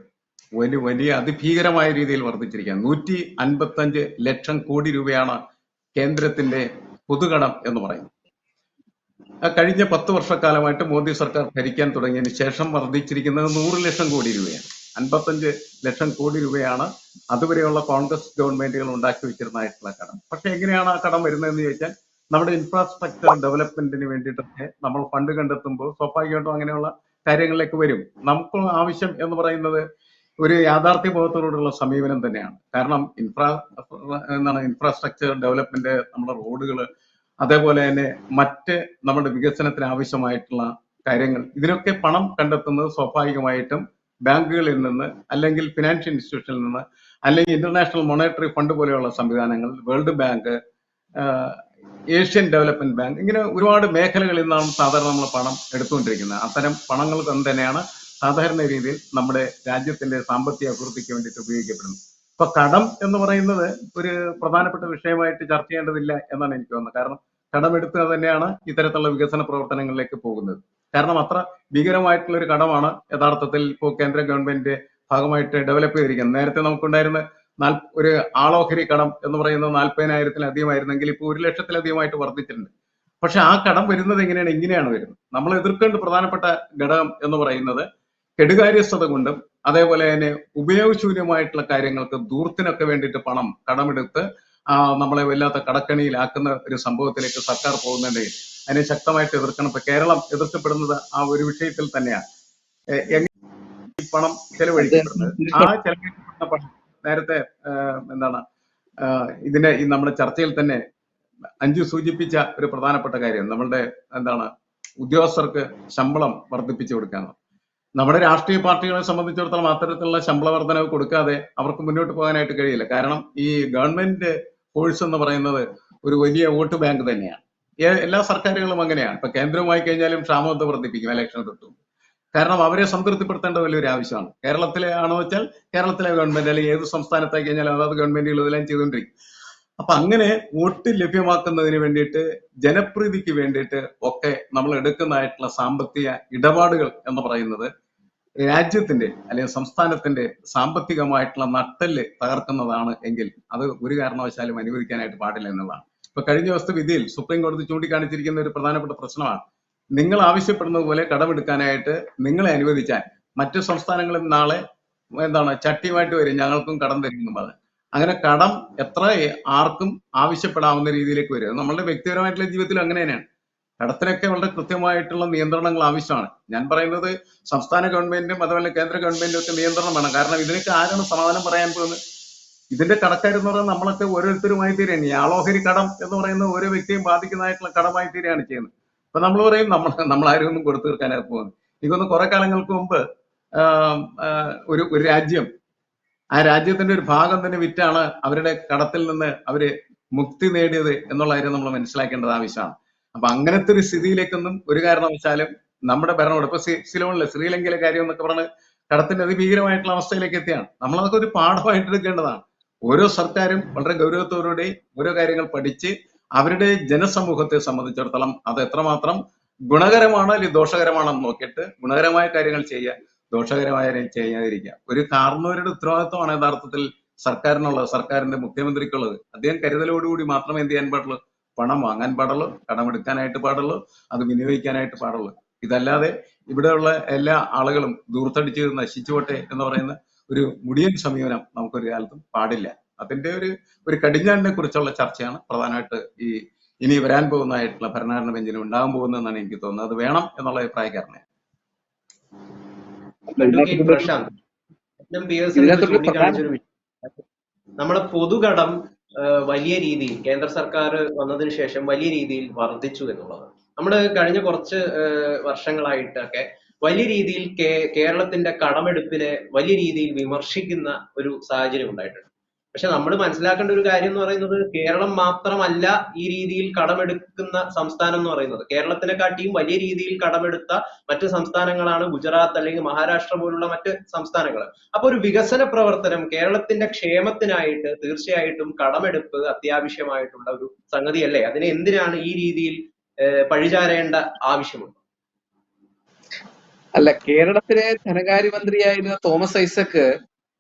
വലിയ അതിഭീകരമായ രീതിയിൽ വർദ്ധിച്ചിരിക്കുകയാണ്. 155 ലക്ഷം കോടി രൂപയാണ് കേന്ദ്രത്തിന്റെ പൊതുകടം എന്ന് പറയുന്നത്. കഴിഞ്ഞ 10 വർഷക്കാലമായിട്ട് മോദി സർക്കാർ ഭരിക്കാൻ തുടങ്ങിയതിന് ശേഷം വർദ്ധിച്ചിരിക്കുന്നത് 100 ലക്ഷം കോടി രൂപയാണ്. 55 ലക്ഷം കോടി രൂപയാണ് അതുവരെയുള്ള കോൺഗ്രസ് ഗവൺമെന്റുകൾ ഉണ്ടാക്കി വെച്ചിരുന്നതായിട്ടുള്ള കടം. പക്ഷെ എങ്ങനെയാണ് ആ കടം വരുന്നതെന്ന് ചോദിച്ചാൽ, നമ്മുടെ ഇൻഫ്രാസ്ട്രക്ചർ ഡെവലപ്മെന്റിന് വേണ്ടിയിട്ടൊക്കെ നമ്മൾ ഫണ്ട് കണ്ടെത്തുമ്പോൾ സ്വാഭാവികമായിട്ടും അങ്ങനെയുള്ള കാര്യങ്ങളിലേക്ക് വരും. നമുക്ക് ആവശ്യം എന്ന് പറയുന്നത് ഒരു യാഥാർത്ഥ്യബോധത്തോടുള്ള സമീപനം തന്നെയാണ്. കാരണം ഇൻഫ്രാസ്ട്രക്ചർ ഡെവലപ്മെന്റ്, നമ്മുടെ റോഡുകൾ, അതേപോലെ തന്നെ മറ്റ് നമ്മുടെ വികസനത്തിന് ആവശ്യമായിട്ടുള്ള കാര്യങ്ങൾ, ഇതിനൊക്കെ പണം കണ്ടെത്തുന്നത് സ്വാഭാവികമായിട്ടും ബാങ്കുകളിൽ നിന്ന്, അല്ലെങ്കിൽ ഫിനാൻഷ്യൽ ഇൻസ്റ്റിറ്റ്യൂഷനിൽ നിന്ന്, അല്ലെങ്കിൽ ഇന്റർനാഷണൽ മോണിറ്ററി ഫണ്ട് പോലെയുള്ള സംവിധാനങ്ങൾ, world bank, Asian development bank, ഇങ്ങനെ ഒരുപാട് മേഖലകളിൽ നിന്നാണ് സാധാരണ നമ്മൾ പണം എടുത്തുകൊണ്ടിരിക്കുന്നത്. അത്തരം പണങ്ങൾ തന്നെയാണ് സാധാരണ രീതിയിൽ നമ്മുടെ രാജ്യത്തിന്റെ സാമ്പത്തിക അഭിവൃദ്ധിക്ക് വേണ്ടിയിട്ട് ഉപയോഗിക്കപ്പെടുന്നത്. അപ്പൊ കടം എന്ന് പറയുന്നത് ഒരു പ്രധാനപ്പെട്ട വിഷയമായിട്ട് ചർച്ച ചെയ്യേണ്ടതില്ല എന്നാണ് എനിക്ക് തോന്നുന്നത്. കാരണം കടമെടുക്കുക തന്നെയാണ് ഇത്തരത്തിലുള്ള വികസന പ്രവർത്തനങ്ങളിലേക്ക് പോകുന്നത്. കാരണം അത്ര ഭീകരമായിട്ടുള്ള ഒരു കടമാണ് യഥാർത്ഥത്തിൽ ഇപ്പോൾ കേന്ദ്ര ഗവൺമെന്റ് ഭാഗമായിട്ട് ഡെവലപ്പ് ചെയ്തിരിക്കുന്നത്. നേരത്തെ നമുക്കുണ്ടായിരുന്ന ഒരു ആളോഹരി കടം എന്ന് പറയുന്നത് 40,000-ലധികമായിരുന്നെങ്കിൽ ഇപ്പോൾ 1 ലക്ഷത്തിലധികമായിട്ട് വർദ്ധിച്ചിട്ടുണ്ട്. പക്ഷെ ആ കടം വരുന്നത് ഇങ്ങനെയാണ് വരുന്നത്. നമ്മൾ എതിർക്കേണ്ട പ്രധാനപ്പെട്ട ഘടകം എന്ന് പറയുന്നത് കെടുകാര്യസ്ഥത കൊണ്ടും അതേപോലെ തന്നെ ഉപയോഗശൂന്യമായിട്ടുള്ള കാര്യങ്ങൾക്ക്, ദൂർത്തിനൊക്കെ വേണ്ടിയിട്ട് പണം കടമെടുത്ത് നമ്മളെ വല്ലാത്ത കടക്കണിയിലാക്കുന്ന ഒരു സംഭവത്തിലേക്ക് സർക്കാർ പോകുന്നുണ്ടെങ്കിൽ അതിനെ ശക്തമായിട്ട് എതിർക്കണം. ഇപ്പൊ കേരളം എതിർക്കപ്പെടുന്നത് ആ ഒരു വിഷയത്തിൽ തന്നെയാണ്. ഈ പണം ചെലവഴിക്കപ്പെടുന്നത്, ആ ചെലവഴിക്കപ്പെടുന്ന പണം നേരത്തെ എന്താണ് ഇതിന്റെ ഈ നമ്മുടെ ചർച്ചയിൽ തന്നെ അഞ്ജു സൂചിപ്പിച്ച ഒരു പ്രധാനപ്പെട്ട കാര്യം നമ്മളുടെ എന്താണ് ഉദ്യോഗസ്ഥർക്ക് ശമ്പളം വർദ്ധിപ്പിച്ചു കൊടുക്കാന്ന്. നമ്മുടെ രാഷ്ട്രീയ പാർട്ടികളെ സംബന്ധിച്ചിടത്തോളം അത്തരത്തിലുള്ള ശമ്പള വർധനവ് കൊടുക്കാതെ അവർക്ക് മുന്നോട്ട് പോകാനായിട്ട് കഴിയില്ല. കാരണം ഈ ഗവൺമെന്റ് ഫോഴ്സ് എന്ന് പറയുന്നത് ഒരു വലിയ വോട്ട് ബാങ്ക് തന്നെയാണ്. എല്ലാ സർക്കാരുകളും അങ്ങനെയാണ്. ഇപ്പൊ കേന്ദ്രവുമായി കഴിഞ്ഞാലും ക്ഷാമബത്ത വർദ്ധിപ്പിക്കും ഇലക്ഷന് തൊട്ടും. കാരണം അവരെ സംതൃപ്തിപ്പെടുത്തേണ്ട വലിയൊരു ആവശ്യമാണ്. കേരളത്തിലെ ആണെന്ന് വെച്ചാൽ കേരളത്തിലെ ഗവൺമെന്റ് അല്ലെങ്കിൽ ഏത് സംസ്ഥാനത്തായി കഴിഞ്ഞാലും അതാത് ഗവൺമെന്റുകൾ ഇതെല്ലാം ചെയ്തുകൊണ്ടിരിക്കും. അപ്പൊ അങ്ങനെ വോട്ട് ലഭ്യമാക്കുന്നതിന് വേണ്ടിയിട്ട് ജനപ്രീതിക്ക് വേണ്ടിയിട്ട് ഒക്കെ നമ്മൾ എടുക്കുന്നതായിട്ടുള്ള സാമ്പത്തിക ഇടപാടുകൾ എന്ന് പറയുന്നത് രാജ്യത്തിന്റെ അല്ലെങ്കിൽ സംസ്ഥാനത്തിന്റെ സാമ്പത്തികമായിട്ടുള്ള നട്ടെല്ല് തകർക്കുന്നതാണ് എങ്കിൽ അത് ഒരു കാരണവശാലും അനുവദിക്കാനായിട്ട് പാടില്ല എന്നുള്ളതാണ്. ഇപ്പൊ കഴിഞ്ഞ ദിവസത്തെ വിധിയിൽ സുപ്രീം കോടതി ചൂണ്ടിക്കാണിച്ചിരിക്കുന്ന ഒരു പ്രധാനപ്പെട്ട പ്രശ്നമാണ്. നിങ്ങൾ ആവശ്യപ്പെടുന്നത് പോലെ കടമെടുക്കാനായിട്ട് നിങ്ങളെ അനുവദിച്ചാൽ മറ്റു സംസ്ഥാനങ്ങളിൽ നാളെ എന്താണ് ചട്ടിയുമായിട്ട് വരും, ഞങ്ങൾക്കും കടം തരുമെന്നും അത്. അങ്ങനെ കടം എത്ര ആർക്കും ആവശ്യപ്പെടാവുന്ന രീതിയിലേക്ക് വരും. നമ്മളുടെ വ്യക്തിപരമായിട്ടുള്ള ജീവിതത്തിൽ അങ്ങനെ തന്നെയാണ്. കടത്തിനൊക്കെ വളരെ കൃത്യമായിട്ടുള്ള നിയന്ത്രണങ്ങൾ ആവശ്യമാണ്. ഞാൻ പറയുന്നത് സംസ്ഥാന ഗവൺമെന്റും അതുപോലെ കേന്ദ്ര ഗവൺമെന്റും ഒക്കെ നിയന്ത്രണം വേണം. കാരണം ഇതിനൊക്കെ ആരാണ് സമാധാനം പറയാൻ പോകുന്നത്? ഇതിന്റെ കടക്കാരെന്ന് പറയുന്നത് നമ്മളൊക്കെ ഓരോരുത്തരുമായി തീരുകയാണ്. ഈ ആളോഹരി കടം എന്ന് പറയുന്നത് ഓരോ വ്യക്തിയും ബാധിക്കുന്നതായിട്ടുള്ള കടമായി തീരുകയാണ് ചെയ്യുന്നത്. അപ്പൊ നമ്മൾ പറയും നമ്മൾ ആരും ഒന്നും കൊടുത്തു തീർക്കാനായിട്ട് പോകുന്നത്. എനിക്കൊന്ന് കുറെ കാലങ്ങൾക്ക് മുമ്പ് ഒരു രാജ്യം, ആ രാജ്യത്തിന്റെ ഒരു ഭാഗം തന്നെ വിറ്റാണ് അവരുടെ കടത്തിൽ നിന്ന് അവര് മുക്തി നേടിയത് എന്നുള്ള കാര്യം നമ്മൾ മനസ്സിലാക്കേണ്ടത് ആവശ്യമാണ്. അപ്പൊ അങ്ങനത്തെ ഒരു സ്ഥിതിയിലേക്കൊന്നും ഒരു കാരണവശാലും നമ്മുടെ ഭരണകൂടം ഇപ്പൊ സിലോണിലെ ശ്രീലങ്കയിലെ കാര്യം എന്നൊക്കെ പറഞ്ഞ് കടത്തിന്റെ അതിഭീകരമായിട്ടുള്ള അവസ്ഥയിലേക്ക് എത്തിയാണ്. നമ്മളതൊക്കെ ഒരു പാഠമായിട്ട് എടുക്കേണ്ടതാണ്. ഓരോ സർക്കാരും വളരെ ഗൗരവത്തോടുകൂടി ഓരോ കാര്യങ്ങൾ പഠിച്ച് അവരുടെ ജനസമൂഹത്തെ സംബന്ധിച്ചിടത്തോളം അത് എത്രമാത്രം ഗുണകരമാണോ അല്ലെങ്കിൽ ദോഷകരമാണെന്ന് നോക്കിയിട്ട് ഗുണകരമായ കാര്യങ്ങൾ ചെയ്യുക, ദോഷകരമായ ചെയ്യാതിരിക്കുക. ഒരു കാരണവരുടെ ഉത്തരവാദിത്വമാണ് യഥാർത്ഥത്തിൽ സർക്കാരിനുള്ളത്, സർക്കാരിന്റെ മുഖ്യമന്ത്രിക്കുള്ളത്. അദ്ദേഹം കരുതലോടുകൂടി മാത്രമേ എന്ത് ചെയ്യാൻ പാടുള്ളൂ, പണം വാങ്ങാൻ പാടുള്ളൂ, കടമെടുക്കാനായിട്ട് പാടുള്ളൂ, അത് വിനിയോഗിക്കാനായിട്ട് പാടുള്ളൂ. ഇതല്ലാതെ ഇവിടെയുള്ള എല്ലാ ആളുകളും ദൂർത്തടിച്ച് നശിച്ചുപോട്ടെ എന്ന് പറയുന്ന ഒരു മുടിയൻ സമീപനം നമുക്കൊരു കാലത്തും പാടില്ല. അതിന്റെ ഒരു കടിഞ്ഞാണിനെ കുറിച്ചുള്ള ചർച്ചയാണ് പ്രധാനമായിട്ട് ഈ ഇനി വരാൻ പോകുന്നതായിട്ടുള്ള ഭരണഘടന ബെഞ്ചിന് ഉണ്ടാകാൻ പോകുന്നതെന്നാണ് എനിക്ക് തോന്നുന്നത്. അത് വേണം എന്നുള്ള അഭിപ്രായക്കാരനെ. പ്രശാന്ത്, നമ്മളെ പൊതുകടം വലിയ രീതിയിൽ കേന്ദ്ര സർക്കാർ വന്നതിന് ശേഷം വലിയ രീതിയിൽ വർദ്ധിച്ചു എന്നുള്ളത് നമ്മുടെ കഴിഞ്ഞ കുറച്ച് വർഷങ്ങളായിട്ടൊക്കെ വലിയ രീതിയിൽ കേരളത്തിന്റെ കടമെടുപ്പിനെ വലിയ രീതിയിൽ വിമർശിക്കുന്ന ഒരു സാഹചര്യം ഉണ്ടായിട്ടുണ്ട്. പക്ഷെ നമ്മൾ മനസ്സിലാക്കേണ്ട ഒരു കാര്യം എന്ന് പറയുന്നത് കേരളം മാത്രമല്ല ഈ രീതിയിൽ കടമെടുക്കുന്ന സംസ്ഥാനം എന്ന് പറയുന്നത്. കേരളത്തിനെക്കാട്ടിയും വലിയ രീതിയിൽ കടമെടുത്ത മറ്റ് സംസ്ഥാനങ്ങളാണ് ഗുജറാത്ത് അല്ലെങ്കിൽ മഹാരാഷ്ട്ര പോലുള്ള മറ്റ് സംസ്ഥാനങ്ങൾ. അപ്പൊ ഒരു വികസന പ്രവർത്തനം കേരളത്തിന്റെ ക്ഷേമത്തിനായിട്ട് തീർച്ചയായിട്ടും കടമെടുപ്പ് അത്യാവശ്യമായിട്ടുള്ള ഒരു സംഗതിയല്ലേ? അതിനെ എന്തിനാണ് ഈ രീതിയിൽ പഴിചാരേണ്ട ആവശ്യമുണ്ട്? അല്ല, കേരളത്തിലെ ധനകാര്യമന്ത്രിയായിരുന്ന തോമസ് ഐസക്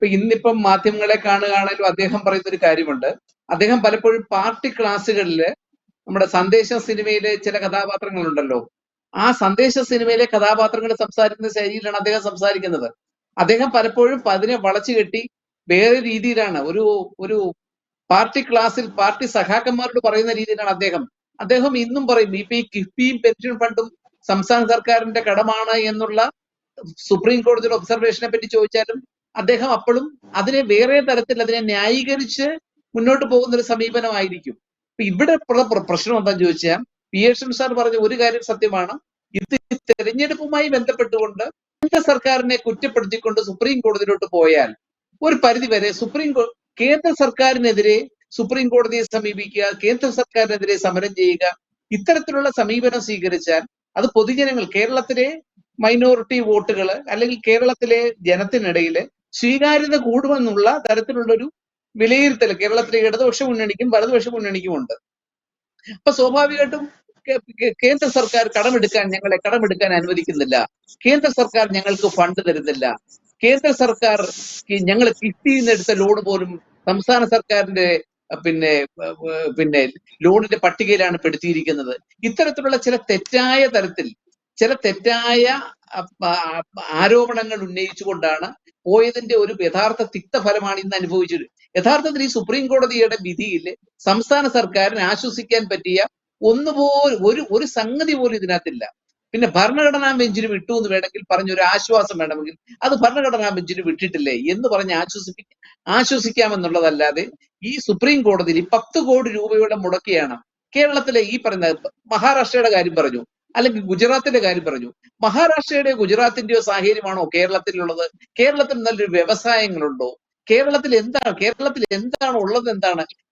ഇന്നിപ്പം മാധ്യമങ്ങളെ കാണുകയാണെങ്കിലും അദ്ദേഹം പറയുന്ന ഒരു കാര്യമുണ്ട്. അദ്ദേഹം പലപ്പോഴും പാർട്ടി ക്ലാസ്സുകളില് നമ്മുടെ സന്ദേശ സിനിമയിലെ ചില കഥാപാത്രങ്ങളുണ്ടല്ലോ, ആ സന്ദേശ സിനിമയിലെ കഥാപാത്രങ്ങൾ സംസാരിക്കുന്ന ശൈലിയിലാണ് അദ്ദേഹം സംസാരിക്കുന്നത്. അദ്ദേഹം പലപ്പോഴും അതിനെ വളച്ചു കെട്ടി വേറെ രീതിയിലാണ് ഒരു പാർട്ടി ക്ലാസ്സിൽ പാർട്ടി സഖാക്കന്മാരോട് പറയുന്ന രീതിയിലാണ് അദ്ദേഹം ഇന്നും പറയും ഇപ്പൊ ഈ കിഫ്ബിയും പെൻഷൻ ഫണ്ടും സംസ്ഥാന സർക്കാരിന്റെ കടമാണ് എന്നുള്ള സുപ്രീം കോടതിയുടെ ഒബ്സർവേഷനെ പറ്റി ചോദിച്ചാലും അദ്ദേഹം അപ്പോഴും അതിനെ വേറെ തരത്തിൽ അതിനെ ന്യായീകരിച്ച് മുന്നോട്ട് പോകുന്ന ഒരു സമീപനമായിരിക്കും. ഇപ്പൊ ഇവിടെ പ്രശ്നം എന്താന്ന് ചോദിച്ചാൽ PHM സാർ പറഞ്ഞ ഒരു കാര്യം സത്യമാണ്. ഇത് തെരഞ്ഞെടുപ്പുമായി ബന്ധപ്പെട്ടുകൊണ്ട് കേന്ദ്ര സർക്കാരിനെ കുറ്റപ്പെടുത്തിക്കൊണ്ട് സുപ്രീം കോടതിയിലോട്ട് പോയാൽ ഒരു പരിധി വരെ കേന്ദ്ര സർക്കാരിനെതിരെ സുപ്രീം കോടതിയെ സമീപിക്കുക, കേന്ദ്ര സർക്കാരിനെതിരെ സമരം ചെയ്യുക, ഇത്തരത്തിലുള്ള സമീപനം സ്വീകരിച്ചാൽ അത് പൊതുജനങ്ങൾ, കേരളത്തിലെ മൈനോറിറ്റി വോട്ടുകൾ അല്ലെങ്കിൽ കേരളത്തിലെ ജനത്തിനിടയിൽ സ്വീകാര്യത കൂടുമെന്നുള്ള തരത്തിലുള്ളൊരു വിലയിരുത്തൽ കേരളത്തിലെ ഇടതുപക്ഷ മുന്നണിക്കും വലതുപക്ഷ മുന്നണിക്കും ഉണ്ട്. അപ്പൊ സ്വാഭാവികമായിട്ടും കേന്ദ്ര സർക്കാർ ഞങ്ങളെ കടമെടുക്കാൻ അനുവദിക്കുന്നില്ല, കേന്ദ്ര സർക്കാർ ഞങ്ങൾക്ക് ഫണ്ട് തരുന്നില്ല, കേന്ദ്ര സർക്കാർ ഞങ്ങൾ കിഫ്ബിയിൽ നിന്ന് എടുത്ത ലോൺ പോലും സംസ്ഥാന സർക്കാരിന്റെ പിന്നെ ലോണിന്റെ പട്ടികയിലാണ് പെടുത്തിയിരിക്കുന്നത്. ഇത്തരത്തിലുള്ള ചില തെറ്റായ ആരോപണങ്ങൾ ഉന്നയിച്ചുകൊണ്ടാണ് പോയതിന്റെ ഒരു യഥാർത്ഥ തിക്തഫലമാണ് ഇന്ന് അനുഭവിച്ചത്. യഥാർത്ഥത്തിൽ ഈ സുപ്രീം കോടതിയുടെ വിധിയിൽ സംസ്ഥാന സർക്കാരിന് ആശ്വസിക്കാൻ പറ്റിയ ഒരു സംഗതി പോലും ഇതിനകത്തില്ല. പിന്നെ ഭരണഘടനാ ബെഞ്ചിന് വിട്ടു എന്ന് വേണമെങ്കിൽ പറഞ്ഞൊരു ആശ്വാസം വേണമെങ്കിൽ അത് ഭരണഘടനാ ബെഞ്ചിന് വിട്ടിട്ടില്ലേ എന്ന് പറഞ്ഞ് ആശ്വസിക്കാമെന്നുള്ളതല്ലാതെ ഈ സുപ്രീം കോടതിയിൽ 10 കോടി രൂപയുടെ മുടക്കിയാണ് കേരളത്തിലെ ഈ പറയുന്ന മഹാരാഷ്ട്രയുടെ കാര്യം പറഞ്ഞു, അല്ലെങ്കിൽ ഗുജറാത്തിന്റെ കാര്യം പറഞ്ഞു. മഹാരാഷ്ട്രയുടെയോ ഗുജറാത്തിന്റെയോ സാഹചര്യമാണോ കേരളത്തിലുള്ളത്? കേരളത്തിൽ നല്ലൊരു വ്യവസായങ്ങളുണ്ടോ? കേരളത്തിൽ എന്താണ് ഉള്ളത്?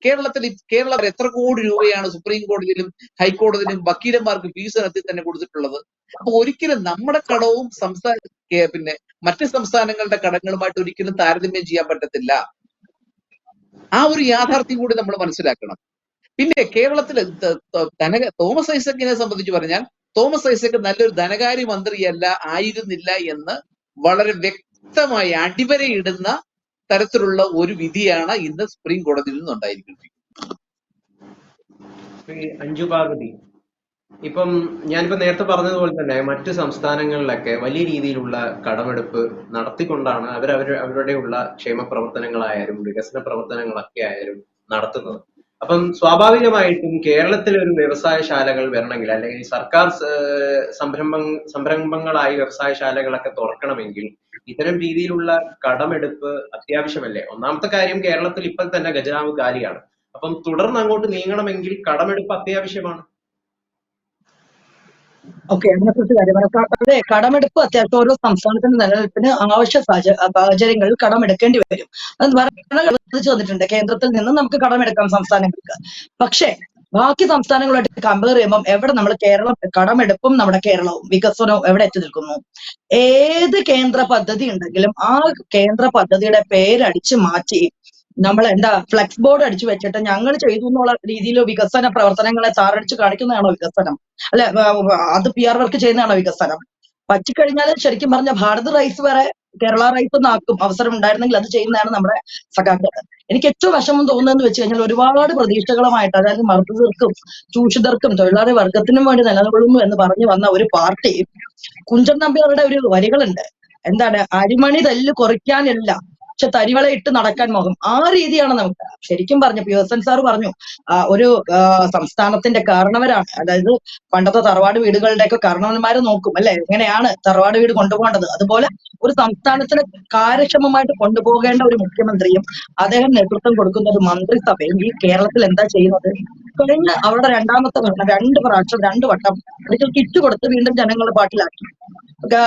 കേരളം എത്ര കോടി രൂപയാണ് സുപ്രീം കോടതിയിലും ഹൈക്കോടതിയിലും വക്കീലന്മാർക്ക് ഫീസ് ഇനത്തിൽ തന്നെ കൊടുത്തിട്ടുള്ളത്? അപ്പൊ ഒരിക്കലും നമ്മുടെ കടവും പിന്നെ മറ്റ് സംസ്ഥാനങ്ങളുടെ കടങ്ങളുമായിട്ട് ഒരിക്കലും താരതമ്യം ചെയ്യാൻ പറ്റത്തില്ല. ആ ഒരു യാഥാർത്ഥ്യം കൂടി നമ്മൾ മനസ്സിലാക്കണം. പിന്നെ കേരളത്തിലെ തോമസ് ഐസക്കിനെ സംബന്ധിച്ച് പറഞ്ഞാൽ തോമസ് ഐസക് നല്ലൊരു ധനകാര്യ മന്ത്രിയല്ല ആയിരുന്നില്ല എന്ന് വളരെ വ്യക്തമായി അടിവരയിടുന്ന തരത്തിലുള്ള ഒരു വിധിയാണ് ഇന്ന് സുപ്രീം കോടതിയിൽ നിന്നുണ്ടായിരിക്കുന്നത്. അഞ്ജു പാർവതി, ഇപ്പം ഞാനിപ്പോ നേരത്തെ പറഞ്ഞതുപോലെ തന്നെ മറ്റ് സംസ്ഥാനങ്ങളിലൊക്കെ വലിയ രീതിയിലുള്ള കടമെടുപ്പ് നടത്തിക്കൊണ്ടാണ് അവരുടെയുള്ള ക്ഷേമ പ്രവർത്തനങ്ങളായാലും വികസന പ്രവർത്തനങ്ങളൊക്കെ ആയാലും നടത്തുന്നത്. അപ്പം സ്വാഭാവികമായിട്ടും കേരളത്തിൽ ഒരു വ്യവസായശാലകൾ വരണമെങ്കിൽ, അല്ലെങ്കിൽ സർക്കാർ സംരംഭങ്ങളായി വ്യവസായശാലകളൊക്കെ തുറക്കണമെങ്കിൽ ഇത്തരം രീതിയിലുള്ള കടമെടുപ്പ് അത്യാവശ്യമല്ലേ? ഒന്നാമത്തെ കാര്യം, കേരളത്തിൽ ഇപ്പോൾ തന്നെ ഖജനാവ് കാലിയാണ്. അപ്പം തുടർന്ന് അങ്ങോട്ട് നീങ്ങണമെങ്കിൽ കടമെടുപ്പ് അത്യാവശ്യമാണ്. ഓക്കെ, അതിനെക്കുറിച്ച് കാര്യം പറയാം. അതെ, കടമെടുപ്പ് അത്യാവശ്യം ഓരോ സംസ്ഥാനത്തിന്റെ നിലനിൽപ്പിന് ആവശ്യ സാഹചര്യങ്ങളിൽ കടമെടുക്കേണ്ടി വരും. അത് ഭരണഘടന വന്നിട്ടുണ്ട്, കേന്ദ്രത്തിൽ നിന്ന് നമുക്ക് കടമെടുക്കാം സംസ്ഥാനങ്ങൾക്ക്. പക്ഷേ ബാക്കി സംസ്ഥാനങ്ങളുമായിട്ട് കമ്പയർ ചെയ്യുമ്പോൾ എവിടെ നമ്മൾ കടമെടുപ്പും നമ്മുടെ കേരളവും വികസനവും എവിടെ എത്തി നിൽക്കുന്നു? ഏത് കേന്ദ്ര പദ്ധതി ഉണ്ടെങ്കിലും ആ കേന്ദ്ര പദ്ധതിയുടെ പേരടിച്ചു മാറ്റി നമ്മൾ ഫ്ലെക്സ് ബോർഡ് അടിച്ചു വെച്ചിട്ട് ഞങ്ങൾ ചെയ്തു എന്നുള്ള രീതിയിൽ വികസന പ്രവർത്തനങ്ങളെ താറടിച്ച് കാണിക്കുന്നതാണോ വികസനം? അല്ലെ, അത് PR വർക്ക് ചെയ്യുന്നതാണോ വികസനം? പറ്റിക്കഴിഞ്ഞാൽ ശരിക്കും പറഞ്ഞ ഭാരത് റൈസ് വരെ കേരള റൈസ് എന്നാക്കും അവസരം ഉണ്ടായിരുന്നെങ്കിൽ അത് ചെയ്യുന്നതാണ് നമ്മുടെ സഖാക്കൾ. എനിക്ക് ഏറ്റവും വിഷമം തോന്നുന്നതെന്ന് വെച്ച് കഴിഞ്ഞാൽ ഒരുപാട് പ്രതീക്ഷകളുമായിട്ട്, അതായത് മർദ്ദിതർക്കും ചൂഷിതർക്കും തൊഴിലാളി വർഗത്തിനും വേണ്ടി നിലകൊള്ളുന്നു എന്ന് പറഞ്ഞു വന്ന ഒരു പാർട്ടി, കുഞ്ചൻ നമ്പ്യാരുടെ ഒരു വരികളുണ്ട്, അരിമണി തല്ല് കുറയ്ക്കാനില്ല പക്ഷെ തരിവള ഇട്ട് നടക്കാൻ മോഹം. ആ രീതിയാണ് നമുക്ക് ശരിക്കും പറഞ്ഞു. പിയേഴ്സൺ സാർ പറഞ്ഞു ഒരു സംസ്ഥാനത്തിന്റെ കാരണവരാണ്, അതായത് പണ്ടത്തെ തറവാട് വീടുകളുടെയൊക്കെ കാരണവന്മാരെ നോക്കും അല്ലെ, എങ്ങനെയാണ് തറവാട് വീട് കൊണ്ടുപോകേണ്ടത്, അതുപോലെ ഒരു സംസ്ഥാനത്തിന് കാര്യക്ഷമമായിട്ട് കൊണ്ടുപോകേണ്ട ഒരു മുഖ്യമന്ത്രിയും അദ്ദേഹം നേതൃത്വം കൊടുക്കുന്ന ഒരു മന്ത്രിസഭയും ഈ കേരളത്തിൽ എന്താ ചെയ്യുന്നത്? കഴിഞ്ഞ അവരുടെ രണ്ടാമത്തെ ഭരണം 2 വട്ടം ഒരിക്കൽ കിറ്റ് കൊടുത്ത് വീണ്ടും ജനങ്ങളുടെ പാട്ടിലാക്കി.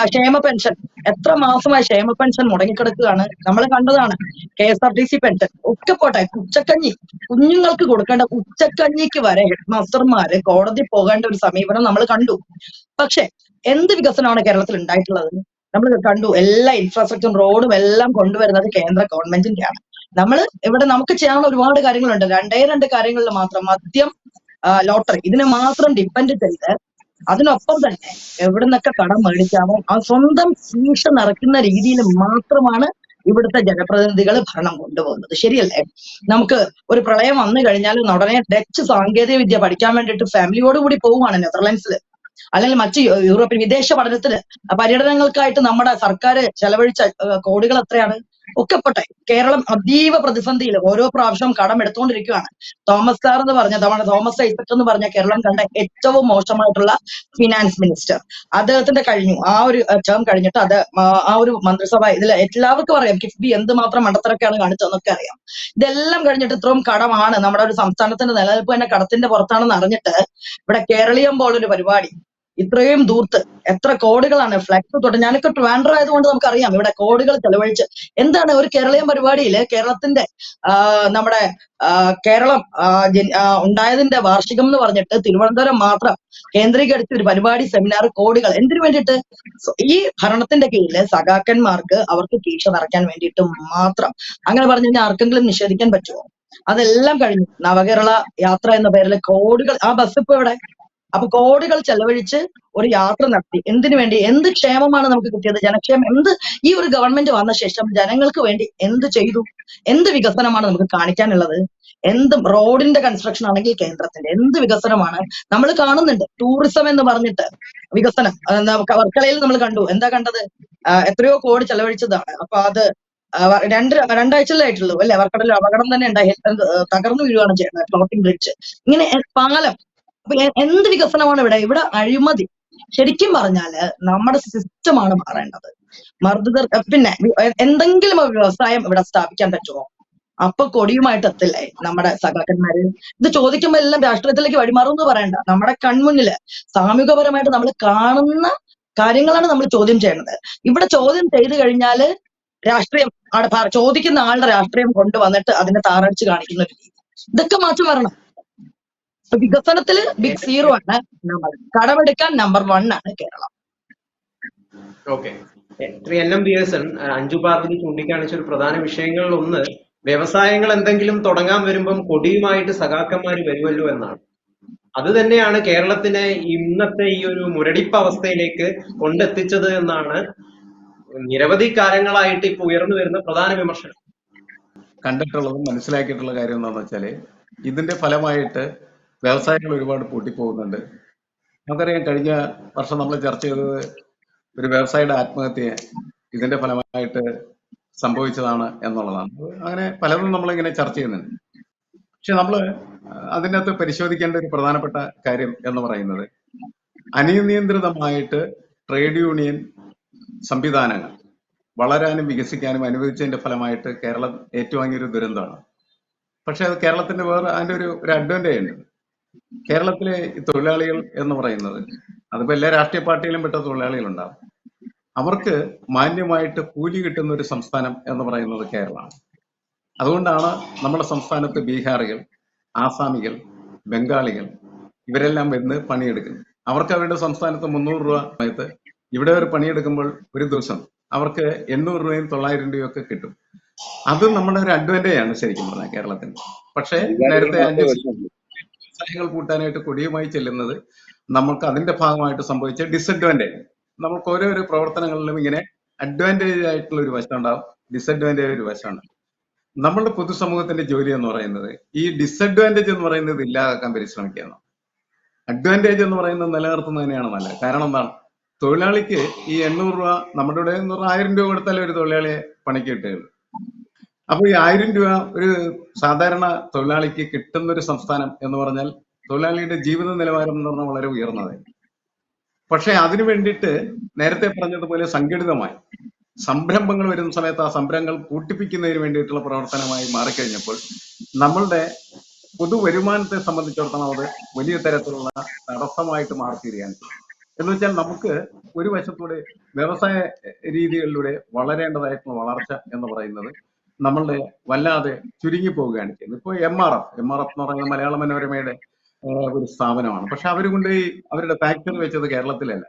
ക്ഷേമ പെൻഷൻ എത്ര മാസമായി ക്ഷേമ പെൻഷൻ മുടങ്ങിക്കിടക്കുകയാണ്, നമ്മൾ കണ്ടതാണ്. KSRTC പെൻഷൻ ഒക്കെ പോട്ടെ, ഉച്ചക്കഞ്ഞി കുഞ്ഞുങ്ങൾക്ക് കൊടുക്കേണ്ട ഉച്ചക്കഞ്ഞിക്ക് വരെ ഹെഡ് മാസ്റ്റർമാര് കോടതി പോകേണ്ട ഒരു സമീപനം നമ്മൾ കണ്ടു. പക്ഷെ എന്ത് വികസനമാണ് കേരളത്തിൽ ഉണ്ടായിട്ടുള്ളത്? നമ്മൾ കണ്ടു, എല്ലാ ഇൻഫ്രാസ്ട്രക്ചറും റോഡും എല്ലാം കൊണ്ടുവരുന്നത് കേന്ദ്ര ഗവൺമെന്റിന്റെയാണ്. ഇവിടെ നമുക്ക് ചെയ്യാനുള്ള ഒരുപാട് കാര്യങ്ങളുണ്ട്. 2 കാര്യങ്ങളിൽ മാത്രം, മദ്യം, ലോട്ടറി, ഇതിനെ മാത്രം ഡിപ്പെൻഡ് ചെയ്ത് അതിനൊപ്പം തന്നെ എവിടെ നിന്നൊക്കെ കടം മേടിക്കാമോ ആ സ്വന്തം കീശ നിറയ്ക്കുന്ന രീതിയിൽ മാത്രമാണ് ഇവിടുത്തെ ജനപ്രതിനിധികൾ ഭരണം കൊണ്ടുപോകുന്നത്. ശരിയല്ലേ? നമുക്ക് ഒരു പ്രളയം വന്നു കഴിഞ്ഞാൽ ഉടനെ ഡച്ച് സാങ്കേതിക വിദ്യ പഠിക്കാൻ വേണ്ടിയിട്ട് ഫാമിലിയോട് കൂടി പോവുകയാണ് നെതർലൻഡ്സിൽ, അല്ലെങ്കിൽ മറ്റ് യൂറോപ്യൻ വിദേശ പഠനത്തിന് പര്യടനങ്ങൾക്കായിട്ട് നമ്മുടെ സർക്കാർ ചെലവഴിച്ച കോടികൾ എത്രയാണ്? ഒക്കെ പോട്ടെ, കേരളം അതീവ പ്രതിസന്ധിയിൽ ഓരോ പ്രാവശ്യവും കടം എടുത്തുകൊണ്ടിരിക്കുകയാണ്. തോമസ് സാർ എന്ന് പറഞ്ഞ തോമസ് ഐസക് എന്ന് പറഞ്ഞ കേരളം കണ്ട ഏറ്റവും മോശമായിട്ടുള്ള ഫിനാൻസ് മിനിസ്റ്റർ, അദ്ദേഹത്തിന്റെ കഴിഞ്ഞു ആ ഒരു ടേം കഴിഞ്ഞിട്ട് ആ ഒരു മന്ത്രിസഭ, ഇതിൽ എല്ലാവർക്കും അറിയാം കിഫ്ബി എന്തുമാത്രം മണ്ടത്തരൊക്കെയാണ് കാണിച്ചതെന്നൊക്കെ അറിയാം. ഇതെല്ലാം കഴിഞ്ഞിട്ട് ഇത്രയും കടമാണ്, നമ്മുടെ ഒരു സംസ്ഥാനത്തിന്റെ നിലനിൽപ്പ് തന്നെ കടത്തിന്റെ പുറത്താണെന്ന് അറിഞ്ഞിട്ട് ഇവിടെ കേരളീയം പോലൊരു പരിപാടി, ഇത്രയും ദൂർത്ത് എത്ര കോടികളാണ് ഫ്ലെക്സ് തൊട്ട്, ഞാനൊക്കെ ട്രിവാൻഡ്രം ആയതുകൊണ്ട് നമുക്കറിയാം ഇവിടെ കോടികൾ ചെലവഴിച്ച് എന്താണ് ഒരു കേരളീയം പരിപാടിയിൽ കേരളത്തിന്റെ നമ്മുടെ കേരളം ഉണ്ടായതിന്റെ വാർഷികം എന്ന് പറഞ്ഞിട്ട് തിരുവനന്തപുരം മാത്രം കേന്ദ്രീകരിച്ച ഒരു പരിപാടി, സെമിനാർ, കോടികൾ എന്തിനു വേണ്ടിയിട്ട്? ഈ ഭരണത്തിന്റെ കീഴില് സഖാക്കന്മാർക്ക് അവർക്ക് കീശ നിറയ്ക്കാൻ വേണ്ടിയിട്ട് മാത്രം. അങ്ങനെ പറഞ്ഞു കഴിഞ്ഞാൽ ആർക്കെങ്കിലും നിഷേധിക്കാൻ പറ്റുമോ? അതെല്ലാം കഴിഞ്ഞു നവകേരള യാത്ര എന്ന പേരിൽ കോടികൾ, ആ ബസ് ഇപ്പൊ ഇവിടെ അപ്പൊ കോടികൾ ചെലവഴിച്ച് ഒരു യാത്ര നടത്തി. എന്തിനു വേണ്ടി? എന്ത് ക്ഷേമമാണ് നമുക്ക് കിട്ടിയത്? ജനക്ഷേമം എന്ത്? ഈ ഒരു ഗവൺമെന്റ് വന്ന ശേഷം ജനങ്ങൾക്ക് വേണ്ടി എന്ത് ചെയ്തു? എന്ത് വികസനമാണ് നമുക്ക് കാണിക്കാനുള്ളത്? എന്തും റോഡിന്റെ കൺസ്ട്രക്ഷൻ ആണെങ്കിൽ കേന്ദ്രത്തിന്റെ എന്ത് വികസനമാണ് നമ്മൾ കാണുന്നുണ്ട്. ടൂറിസം എന്ന് പറഞ്ഞിട്ട് വികസനം വർക്കലയിൽ നമ്മൾ കണ്ടു. എന്താ കണ്ടത്? എത്രയോ കോടി ചെലവഴിച്ചതാണ്. അപ്പൊ അത് രണ്ടാഴ്ചയിലായിട്ടുള്ളൂ അല്ലെ? വർക്കടയിൽ അപകടം തന്നെ ഉണ്ടായി, തകർന്നു വീഴുകയാണ് ചെയ്യുന്നത്. ഫ്ലോട്ടിംഗ് ബ്രിഡ്ജ്, ഇങ്ങനെ പാലം. അപ്പൊ എന്ത് വികസനമാണ് ഇവിടെ? ഇവിടെ അഴിമതി. ശരിക്കും പറഞ്ഞാല് നമ്മുടെ സിസ്റ്റമാണ് മാറേണ്ടത്. മർദ്ദിതർ പിന്നെ എന്തെങ്കിലും ഒരു വ്യവസായം ഇവിടെ സ്ഥാപിക്കാൻ പറ്റുമോ? അപ്പൊ കൊടിയുമായിട്ട് എത്തില്ലേ നമ്മുടെ സഖാക്കന്മാര്? ഇത് ചോദിക്കുമ്പോ എല്ലാം രാഷ്ട്രീയത്തിലേക്ക് വഴിമാറും എന്ന് പറയണ്ട. നമ്മുടെ കൺമുന്നില് സാമൂഹികപരമായിട്ട് നമ്മൾ കാണുന്ന കാര്യങ്ങളാണ് നമ്മൾ ചോദ്യം ചെയ്യുന്നത്. ഇവിടെ ചോദ്യം ചെയ്തു കഴിഞ്ഞാല് രാഷ്ട്രീയം ചോദിക്കുന്ന ആളുടെ രാഷ്ട്രീയം കൊണ്ടുവന്നിട്ട് അതിനെ താറടിച്ച് കാണിക്കുന്ന ഒരു രീതി. ഇതൊക്കെ മാറ്റം വരണം. വികസനത്തില് ബിഗ് സീറോ ആണ് നമ്മൾ. കടമെടുക്കാൻ നമ്പർ 1 ആണ് കേരളം. ഓക്കെ, NM ബിയേഴ്സൺ അഞ്ജു പാർവതി ചൂണ്ടിക്കാണിച്ച ഒരു പ്രധാന വിഷയങ്ങളിൽ ഒന്ന് വ്യവസായങ്ങൾ എന്തെങ്കിലും തുടങ്ങാൻ വരുമ്പം കൊടിയുമായിട്ട് സഖാക്കന്മാർ വരുമല്ലോ എന്നാണ്. അത് തന്നെയാണ് കേരളത്തിനെ ഇന്നത്തെ ഈ ഒരു മുരടിപ്പ് അവസ്ഥയിലേക്ക് കൊണ്ടെത്തിച്ചത് എന്നാണ് നിരവധി കാലങ്ങളായിട്ട് ഇപ്പൊ ഉയർന്നു വരുന്ന പ്രധാന വിമർശനം. കണ്ടിട്ടുള്ളതും മനസ്സിലാക്കിയിട്ടുള്ള കാര്യം എന്താണെന്ന് വെച്ചാല് ഇതിന്റെ ഫലമായിട്ട് വ്യവസായങ്ങൾ ഒരുപാട് പൂട്ടിപ്പോകുന്നുണ്ട്. നമുക്കറിയാം, കഴിഞ്ഞ വർഷം നമ്മൾ ചർച്ച ചെയ്തത് ഒരു വ്യവസായിയുടെ ആത്മഹത്യ ഇതിന്റെ ഫലമായിട്ട് സംഭവിച്ചതാണ് എന്നുള്ളതാണ്. അങ്ങനെ പലതും നമ്മളിങ്ങനെ ചർച്ച ചെയ്യുന്നുണ്ട്. പക്ഷെ നമ്മൾ അതിൻ്റെ അകത്ത് പരിശോധിക്കേണ്ട ഒരു പ്രധാനപ്പെട്ട കാര്യം എന്ന് പറയുന്നത് അനിയന്ത്രിതമായിട്ട് ട്രേഡ് യൂണിയൻ സംവിധാനങ്ങൾ വളരാനും വികസിക്കാനും അനുവദിച്ചതിന്റെ ഫലമായിട്ട് കേരളം ഏറ്റുവാങ്ങിയൊരു ദുരന്തമാണ്. പക്ഷെ അത് കേരളത്തിന്റെ അതിന്റെ ഒരു അഡ്വാൻറ്റേജ് ഉണ്ട്. കേരളത്തിലെ ഈ തൊഴിലാളികൾ എന്ന് പറയുന്നത് അതിപ്പോ എല്ലാ രാഷ്ട്രീയ പാർട്ടിയിലും പെട്ട തൊഴിലാളികളുണ്ടാവും. അവർക്ക് മാന്യമായിട്ട് കൂലി കിട്ടുന്ന ഒരു സംസ്ഥാനം എന്ന് പറയുന്നത് കേരളമാണ്. അതുകൊണ്ടാണ് നമ്മുടെ സംസ്ഥാനത്ത് ബീഹാറികൾ, ആസാമികൾ, ബംഗാളികൾ ഇവരെല്ലാം വന്ന് പണിയെടുക്കുന്നത്. അവർക്ക് അവരുടെ സംസ്ഥാനത്ത് 300 രൂപ സമയത്ത് ഇവിടെ ഒരു പണിയെടുക്കുമ്പോൾ ഒരു ദിവസം അവർക്ക് 800 രൂപയും 900 രൂപയും ഒക്കെ കിട്ടും. അത് നമ്മുടെ ഒരു അഡ്വാൻറ്റേജ് ആണ് ശരിക്കും പറഞ്ഞാൽ കേരളത്തിന്. പക്ഷേ നേരത്തെ വ്യവസായങ്ങൾ കൂട്ടാനായിട്ട് കൊടിയുമായി ചെല്ലുന്നത് നമുക്ക് അതിന്റെ ഭാഗമായിട്ട് സംഭവിച്ച ഡിസഡ്വാൻറ്റേജ്. നമുക്ക് ഓരോരോ പ്രവർത്തനങ്ങളിലും ഇങ്ങനെ അഡ്വാൻറ്റേജ് ആയിട്ടുള്ള ഒരു വശം ഉണ്ടാവും, ഡിസഡ്വാൻറ്റേജ് ഒരു വശമാണ്. നമ്മളുടെ പൊതുസമൂഹത്തിന്റെ ജോലി എന്ന് പറയുന്നത് ഈ ഡിസഡ്വാൻറ്റേജ് എന്ന് പറയുന്നത് ഇല്ലാതാക്കാൻ പരിശ്രമിക്കുകയാണ്. അഡ്വാൻറ്റേജ് എന്ന് പറയുന്നത് നിലനിർത്തുന്നത് തന്നെയാണ് നല്ലത്. കാരണം എന്താണ്? തൊഴിലാളിക്ക് ഈ 800 രൂപ നമ്മുടെ ഇവിടെ 1000 രൂപ കൊടുത്താലേ ഒരു തൊഴിലാളിയെ പണിക്ക് കിട്ടുകയുള്ളൂ. അപ്പൊ ഈ 1000 രൂപ ഒരു സാധാരണ തൊഴിലാളിക്ക് കിട്ടുന്ന ഒരു സംസ്ഥാനം എന്ന് പറഞ്ഞാൽ തൊഴിലാളിയുടെ ജീവിത നിലവാരം എന്ന് പറഞ്ഞാൽ വളരെ ഉയർന്നതായിരിക്കും. പക്ഷെ അതിനു വേണ്ടിയിട്ട് നേരത്തെ പറഞ്ഞതുപോലെ സംഘടിതമായി സംരംഭങ്ങൾ വരുന്ന സമയത്ത് ആ സംരംഭങ്ങൾ കൂട്ടിപ്പിക്കുന്നതിന് വേണ്ടിയിട്ടുള്ള പ്രവർത്തനമായി മാറിക്കഴിഞ്ഞപ്പോൾ നമ്മളുടെ പൊതുവരുമാനത്തെ സംബന്ധിച്ചിടത്തോളം അത് വലിയ തരത്തിലുള്ള തടസ്സമായിട്ട് മാറിത്തീരുകയാണ്. എന്ന് വെച്ചാൽ നമുക്ക് ഒരു വശത്തൂടെ വ്യവസായ രീതികളിലൂടെ വളരേണ്ടതായിട്ടുള്ള വളർച്ച എന്ന് പറയുന്നത് നമ്മളുടെ വല്ലാതെ ചുരുങ്ങി പോവുകയാണ് ചെയ്യുന്നത്. ഇപ്പോൾ MRF എന്ന് പറയുന്നത് മലയാള മനോരമയുടെ ഒരു സ്ഥാപനമാണ്. പക്ഷെ അവർ കൊണ്ട് അവരുടെ ഫാക്ടറി വെച്ചത് കേരളത്തിലല്ല.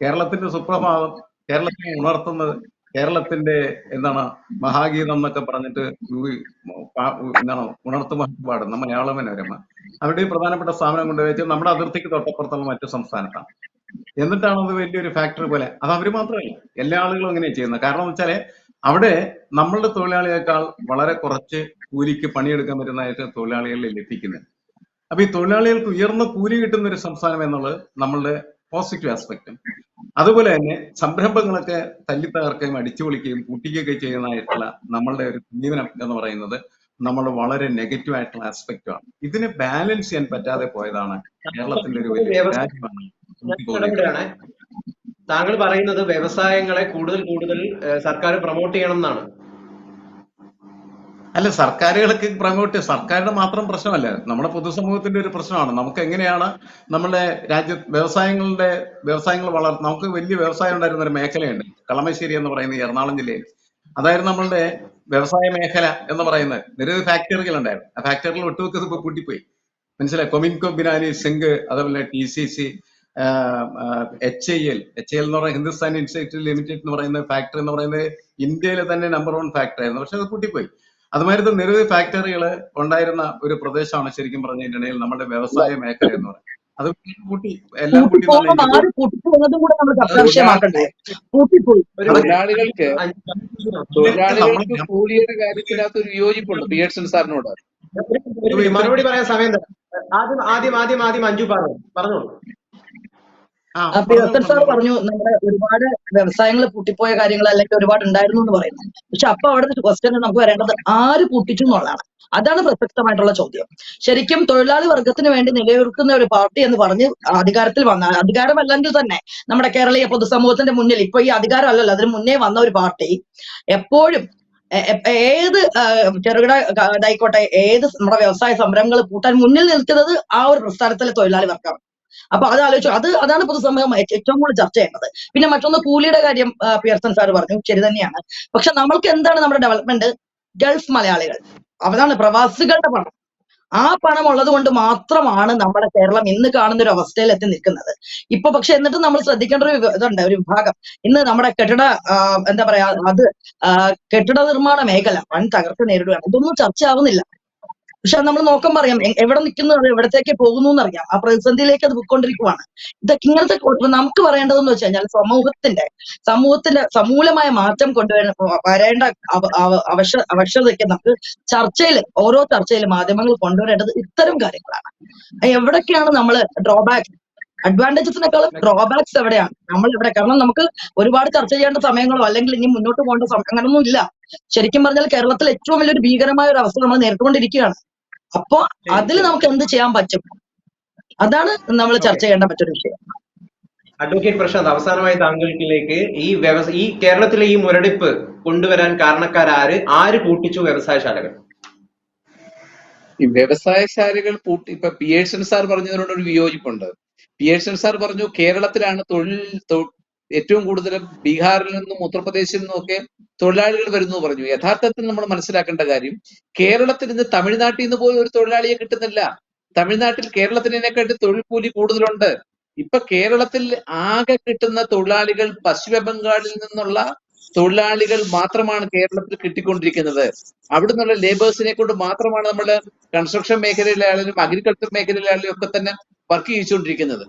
കേരളത്തിന്റെ സുപ്രഭാതം, കേരളത്തിനെ ഉണർത്തുന്നത്, കേരളത്തിന്റെ മഹാഗീതം എന്നൊക്കെ പറഞ്ഞിട്ട് ഉണർത്തുമ്പോൾ പാടുന്ന മലയാള മനോരമ അവരുടെ പ്രധാനപ്പെട്ട സ്ഥാപനം കൊണ്ടുവച്ച് നമ്മുടെ അതിർത്തിക്ക് തൊട്ടപ്പുറത്തുള്ള മറ്റു സംസ്ഥാനത്താണ്. എന്നിട്ടാണ് അത് വലിയൊരു ഫാക്ടറി പോലെ. അത് അവർ മാത്രമല്ല, എല്ലാ ആളുകളും അങ്ങനെയാണ് ചെയ്യുന്നത്. കാരണം എന്ന് വെച്ചാല് അവിടെ നമ്മളുടെ തൊഴിലാളിയേക്കാൾ വളരെ കുറച്ച് കൂലിക്ക് പണിയെടുക്കാൻ പറ്റുന്നതായിട്ട് തൊഴിലാളികളെ ലഭിക്കുന്നത്. അപ്പൊ ഈ തൊഴിലാളികൾക്ക് ഉയർന്ന കൂലി കിട്ടുന്ന ഒരു സംസ്ഥാനം എന്നുള്ളത് നമ്മളുടെ പോസിറ്റീവ് ആസ്പെക്റ്റും, അതുപോലെ തന്നെ സംരംഭങ്ങളൊക്കെ തല്ലിത്തകർക്കുകയും അടിച്ചുപൊളിക്കുകയും കൂട്ടിക്കുകയൊക്കെ ചെയ്യുന്നതായിട്ടുള്ള നമ്മളുടെ ഒരു സമീപനം എന്ന് പറയുന്നത് നമ്മൾ വളരെ നെഗറ്റീവ് ആയിട്ടുള്ള ആസ്പെക്റ്റുമാണ്. ഇതിനെ ബാലൻസ് ചെയ്യാൻ പറ്റാതെ പോയതാണ് കേരളത്തിന്റെ ഒരു വലിയ രാജ്യമാണ്. താങ്കൾ പറയുന്നത് വ്യവസായങ്ങളെ കൂടുതൽ സർക്കാർ പ്രൊമോട്ട് ചെയ്യണം എന്നാണ്. അല്ല, സർക്കാരുകൾക്ക് പ്രൊമോട്ട്, സർക്കാരുടെ മാത്രം പ്രശ്നമല്ല, നമ്മുടെ പൊതുസമൂഹത്തിന്റെ ഒരു പ്രശ്നമാണ്. നമുക്ക് എങ്ങനെയാണ് നമ്മുടെ വ്യവസായങ്ങൾ നമുക്ക് വലിയ വ്യവസായം ഉണ്ടായിരുന്ന ഒരു മേഖലയുണ്ട്, കളമശ്ശേരി എന്ന് പറയുന്ന എറണാകുളം ജില്ലയിൽ. അതായിരുന്നു നമ്മളുടെ വ്യവസായ മേഖല എന്ന് പറയുന്നത്. നിരവധി ഫാക്ടറികൾ ഉണ്ടായിരുന്നു. ആ ഫാക്ടറികൾ ഒട്ടുമിക്കത് ഇപ്പൊ പൂട്ടിപ്പോയി. മനസ്സിലായി. കൊമിൻകോ ബിനാലി സിംഗ്, അതുപോലെ TCC, HIL എന്ന് പറയുന്നത് ഹിന്ദുസ്ഥാൻ ഇൻസ്റ്റിറ്റ്യൂട്ട് ലിമിറ്റഡ് എന്ന് പറയുന്ന ഫാക്ടറി എന്ന് പറയുന്നത് ഇന്ത്യയിലെ തന്നെ നമ്പർ 1 ഫാക്ടറി ആയിരുന്നു. പക്ഷെ അത് പൂട്ടിപ്പോയി. അതുമാതിരി നിരവധി ഫാക്ടറികൾ ഉണ്ടായിരുന്ന ഒരു പ്രദേശമാണ് ശരിക്കും പറഞ്ഞിട്ടുണ്ടെങ്കിൽ നമ്മുടെ വ്യവസായ മേഖല എന്ന് പറയുന്നത്. അത് എല്ലാം കൂട്ടി എന്നാണ് പൂട്ടിപ്പോകുമ്പോൾ എനിക്ക് ആര് പൂട്ടിപ്പോകുന്നതും കൂടെ നമ്മൾ ചർച്ചാ തൊഴിലാളി വിഷയമാക്കണ്ടേ? പൂട്ടിപ്പോയി. ഒരു തൊഴിലാളികൾക്ക് നമ്മൾ തൊഴിലാളികൾക്ക് കൂലിയുടെ കാര്യത്തിനകത്ത് ഒരു വിയോജിപ്പുണ്ട് പിയേഴ്സൺ സാറിനോട്. മറുപടി പറയാൻ സമയം തരാം. ആദ്യം അഞ്ജു പറഞ്ഞോളൂ. പിയർസൺ സാർ പറഞ്ഞു നമ്മുടെ ഒരുപാട് വ്യവസായങ്ങൾ പൂട്ടിപ്പോയ കാര്യങ്ങൾ അല്ലെങ്കിൽ ഒരുപാട് ഉണ്ടായിരുന്നു എന്ന് പറയുന്നു. പക്ഷെ അപ്പൊ അവിടുത്തെ ക്വസ്റ്റ്യൻ നമുക്ക് വരേണ്ടത് ആര് പൂട്ടിച്ചു എന്നുള്ളതാണ്. അതാണ് പ്രസക്തമായിട്ടുള്ള ചോദ്യം. ശരിക്കും തൊഴിലാളി വർഗത്തിന് വേണ്ടി നിലനിൽക്കുന്ന ഒരു പാർട്ടി എന്ന് പറഞ്ഞ് അധികാരത്തിൽ വന്നാൽ, അധികാരമല്ലെങ്കിൽ തന്നെ നമ്മുടെ കേരളീയ പൊതുസമൂഹത്തിന്റെ മുന്നിൽ ഇപ്പൊ ഈ അധികാരം അല്ലല്ലോ, അതിന് മുന്നേ വന്ന ഒരു പാർട്ടി എപ്പോഴും ഏത് ചെറുകിട ഇതായിക്കോട്ടെ, ഏത് നമ്മുടെ വ്യവസായ സംരംഭങ്ങൾ പൂട്ടാൻ മുന്നിൽ നിൽക്കുന്നത് ആ ഒരു പ്രസ്ഥാനത്തിലെ തൊഴിലാളി വർഗമാണ്. അപ്പൊ അത് ആലോചിച്ചു, അതാണ് പൊതുസമൂഹം ഏറ്റവും കൂടുതൽ ചർച്ച ചെയ്യേണ്ടത്. പിന്നെ മറ്റൊന്ന് കൂലിയുടെ കാര്യം പിയർസൺ സാർ പറഞ്ഞു, ശരി തന്നെയാണ്. പക്ഷെ നമ്മൾക്ക് എന്താണ് നമ്മുടെ ഡെവലപ്മെന്റ്? ഗൾഫ് മലയാളികൾ, അതാണ് പ്രവാസികളുടെ പണം. ആ പണം ഉള്ളത് കൊണ്ട് മാത്രമാണ് നമ്മുടെ കേരളം ഇന്ന് കാണുന്ന ഒരു അവസ്ഥയിൽ എത്തി നിൽക്കുന്നത്. ഇപ്പൊ പക്ഷെ എന്നിട്ട് നമ്മൾ ശ്രദ്ധിക്കേണ്ട ഒരു ഇതുണ്ട്, ഒരു വിഭാഗം ഇന്ന് നമ്മുടെ എന്താ പറയാ, അത് കെട്ടിട നിർമ്മാണ മേഖല വൻ തകർച്ച നേരിടുകയാണ്. ഇതൊന്നും ചർച്ച ആവുന്നില്ല. പക്ഷെ നമ്മൾ നോക്കുമ്പോൾ അറിയാം എവിടെ നിൽക്കുന്നു, അത് എവിടത്തേക്ക് പോകുന്നു എന്നറിയാം. ആ പ്രതിസന്ധിയിലേക്ക് അത് പോയിക്കൊണ്ടിരിക്കുവാണ്. ഇതൊക്കെ ഇങ്ങനത്തെ നമുക്ക് പറയേണ്ടതെന്ന് വെച്ച് കഴിഞ്ഞാൽ സമൂഹത്തിന്റെ സമൂലമായ മാറ്റം വരേണ്ട ആവശ്യകതയ്ക്ക് നമുക്ക് ഓരോ ചർച്ചയിൽ മാധ്യമങ്ങൾ കൊണ്ടുവരേണ്ടത് ഇത്തരം കാര്യങ്ങളാണ്. എവിടൊക്കെയാണ് നമ്മൾ അഡ്വാൻറ്റേജസിനേക്കാളും ഡ്രോബാക്സ് എവിടെയാണ് നമ്മൾ ഇവിടെ? കാരണം നമുക്ക് ഒരുപാട് ചർച്ച ചെയ്യേണ്ട സമയങ്ങളോ അല്ലെങ്കിൽ ഇനി മുന്നോട്ട് പോകേണ്ട അങ്ങനൊന്നും ഇല്ല. ശരിക്കും പറഞ്ഞാൽ കേരളത്തിൽ ഏറ്റവും വലിയൊരു ഭീകരമായ ഒരു അവസ്ഥ നമ്മൾ നേരിട്ടുകൊണ്ടിരിക്കുകയാണ്. അപ്പൊ അതിൽ നമുക്ക് എന്ത് ചെയ്യാൻ പറ്റും? അതാണ് നമ്മൾ ചർച്ച ചെയ്യേണ്ട മറ്റൊരു വിഷയം. അഡ്വക്കേറ്റ് പ്രശാന്ത്, അവസാനമായി താങ്കൾക്കിലേക്ക് ഈ കേരളത്തിലെ ഈ മുരടിപ്പ് കൊണ്ടുവരാൻ ആര് പൂട്ടിച്ചു വ്യവസായശാലകൾ? ഈ വ്യവസായശാലകൾ ഇപ്പൊ പിയേഴ്സൺ സാർ പറഞ്ഞതിനോട് ഒരു വിയോജിപ്പുണ്ട്. പിയേഴ്സൺ സാർ പറഞ്ഞു കേരളത്തിലാണ് ഏറ്റവും കൂടുതൽ ബീഹാറിൽ നിന്നും ഉത്തർപ്രദേശിൽ നിന്നും ഒക്കെ തൊഴിലാളികൾ വരുന്നു പറഞ്ഞു. യഥാർത്ഥത്തിൽ നമ്മൾ മനസ്സിലാക്കേണ്ട കാര്യം, കേരളത്തിൽ നിന്ന് തമിഴ്നാട്ടിൽ നിന്ന് പോലും ഒരു തൊഴിലാളിയെ കിട്ടുന്നില്ല. തമിഴ്നാട്ടിൽ കേരളത്തിനേക്കാട്ടി തൊഴിൽ കൂലി കൂടുതലുണ്ട്. ഇപ്പൊ കേരളത്തിൽ ആകെ കിട്ടുന്ന തൊഴിലാളികൾ പശ്ചിമ ബംഗാളിൽ നിന്നുള്ള തൊഴിലാളികൾ മാത്രമാണ് കേരളത്തിൽ കിട്ടിക്കൊണ്ടിരിക്കുന്നത്. അവിടെ നിന്നുള്ള ലേബേഴ്സിനെ കൊണ്ട് മാത്രമാണ് നമ്മൾ കൺസ്ട്രക്ഷൻ മേഖലയിലായാലും അഗ്രികൾച്ചർ മേഖലയിലായാലും ഒക്കെ തന്നെ വർക്ക് ചെയ്യിച്ചുകൊണ്ടിരിക്കുന്നത്.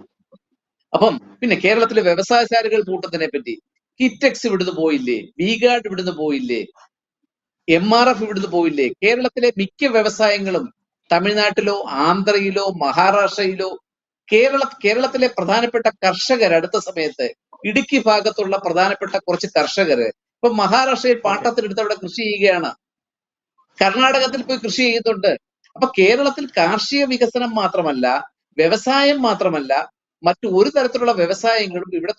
അപ്പം പിന്നെ കേരളത്തിലെ വ്യവസായശാലകൾ പൂട്ടത്തിനെ പറ്റി, കിറ്റെക്സ് ഇവിടുന്ന് പോയില്ലേ, വി-ഗാർഡ് ഇവിടുന്ന് പോയില്ലേ, MRF ഇവിടുന്ന് പോയില്ലേ? കേരളത്തിലെ മിക്ക വ്യവസായങ്ങളും തമിഴ്നാട്ടിലോ ആന്ധ്രയിലോ മഹാരാഷ്ട്രയിലോ കേരളത്തിലെ പ്രധാനപ്പെട്ട കർഷകർ അടുത്ത സമയത്ത് ഇടുക്കി ഭാഗത്തുള്ള പ്രധാനപ്പെട്ട കുറച്ച് കർഷകര് ഇപ്പൊ മഹാരാഷ്ട്രയിൽ പാട്ടത്തിനെടുത്ത് അവിടെ കൃഷി ചെയ്യുകയാണ്, കർണാടകത്തിൽ പോയി കൃഷി ചെയ്യുന്നുണ്ട്. അപ്പൊ കേരളത്തിൽ കാർഷിക വികസനം മാത്രമല്ല, വ്യവസായം മാത്രമല്ല, മറ്റു ഒരു തരത്തിലുള്ള വ്യവസായങ്ങളും ഇവിടെ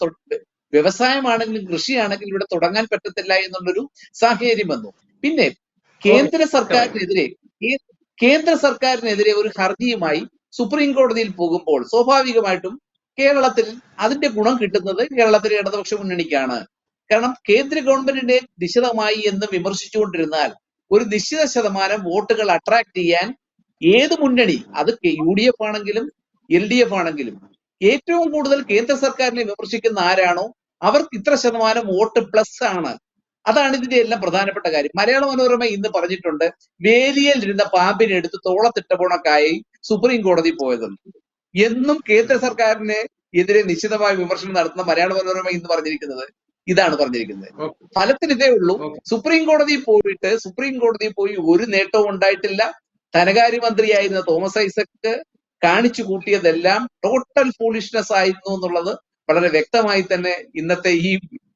വ്യവസായമാണെങ്കിലും കൃഷിയാണെങ്കിലും ഇവിടെ തുടങ്ങാൻ പറ്റത്തില്ല എന്നുള്ളൊരു സാഹചര്യം വന്നു. പിന്നെ കേന്ദ്ര സർക്കാരിനെതിരെ ഒരു ഹർജിയുമായി സുപ്രീം കോടതിയിൽ പോകുമ്പോൾ സ്വാഭാവികമായിട്ടും കേരളത്തിൽ അതിന്റെ ഗുണം കിട്ടുന്നത് കേരളത്തിലെ ഇടതുപക്ഷ മുന്നണിക്കാണ്. കാരണം കേന്ദ്ര ഗവൺമെന്റിനെ നിശിതമായി എന്ന് വിമർശിച്ചുകൊണ്ടിരുന്നാൽ ഒരു നിശ്ചിത ശതമാനം വോട്ടുകൾ അട്രാക്ട് ചെയ്യാൻ ഏത് മുന്നണി, അത് UDF ആണെങ്കിലും LDF ആണെങ്കിലും, ഏറ്റവും കൂടുതൽ കേന്ദ്ര സർക്കാരിനെ വിമർശിക്കുന്ന ആരാണോ അവർക്ക് ഇത്ര ശതമാനം വോട്ട് പ്ലസ് ആണ്. അതാണ് ഇതിന്റെ എല്ലാം പ്രധാനപ്പെട്ട കാര്യം. മലയാള മനോരമ ഇന്ന് പറഞ്ഞിട്ടുണ്ട്, വേലിയിൽ ഇരുന്ന പാമ്പിനെ എടുത്ത് തോളത്തിട്ട പോണക്കായി സുപ്രീം കോടതി പോയതെന്ന്. എന്നും കേന്ദ്ര സർക്കാരിനെ എതിരെ നിശ്ചിതമായ വിമർശനം നടത്തുന്ന മലയാള മനോരമ ഇന്ന് പറഞ്ഞിരിക്കുന്നത് ഇതാണ് പറഞ്ഞിരിക്കുന്നത്. ഫലത്തിന് ഇതേ ഉള്ളൂ. സുപ്രീം കോടതിയിൽ പോയി ഒരു നേട്ടവും ഉണ്ടായിട്ടില്ല. ധനകാര്യമന്ത്രിയായിരുന്ന തോമസ് ഐസക്ക് കാണിച്ചു കൂട്ടിയതെല്ലാം ടോട്ടൽ ഫൂളിഷ്നെസ് ആയിരുന്നു എന്നുള്ളത് വളരെ വ്യക്തമായി തന്നെ ഇന്നത്തെ ഈ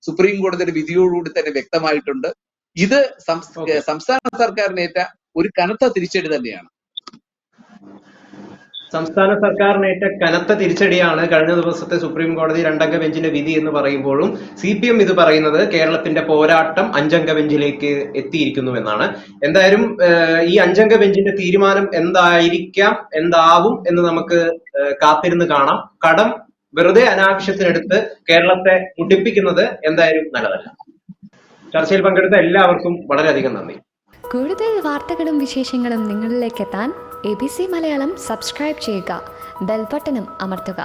സുപ്രീം കോടതിയുടെ വിധിയോടുകൂടി തന്നെ വ്യക്തമായിട്ടുണ്ട്. ഇത് സംസ്ഥാന സർക്കാരിനേറ്റ ഒരു കനത്ത തിരിച്ചടി തന്നെയാണ്. സംസ്ഥാന സർക്കാരിനേറ്റ കനത്ത തിരിച്ചടിയാണ് കഴിഞ്ഞ ദിവസത്തെ സുപ്രീം കോടതി 2 അംഗ ബെഞ്ചിന്റെ വിധി എന്ന് പറയുമ്പോഴും CPM ഇത് പറയുന്നത് കേരളത്തിന്റെ പോരാട്ടം 5 അംഗ ബെഞ്ചിലേക്ക് എത്തിയിരിക്കുന്നു എന്നാണ്. എന്തായാലും ഈ 5 അംഗ ബെഞ്ചിന്റെ തീരുമാനം എന്താവും എന്ന് നമുക്ക് കാത്തിരുന്ന് കാണാം. കടം വെറുതെ അനാവശ്യത്തിനെടുത്ത് കേരളത്തെ മുട്ടിപ്പിക്കുന്നത് എന്തായാലും നല്ലതല്ല. ചർച്ചയിൽ പങ്കെടുത്ത എല്ലാവർക്കും വളരെയധികം നന്ദി. കൂടുതൽ വാർത്തകളും വിശേഷങ്ങളും നിങ്ങളിലേക്ക് എത്താൻ ABC മലയാളം സബ്സ്ക്രൈബ് ചെയ്യുക, ബെൽ ബട്ടണും അമർത്തുക.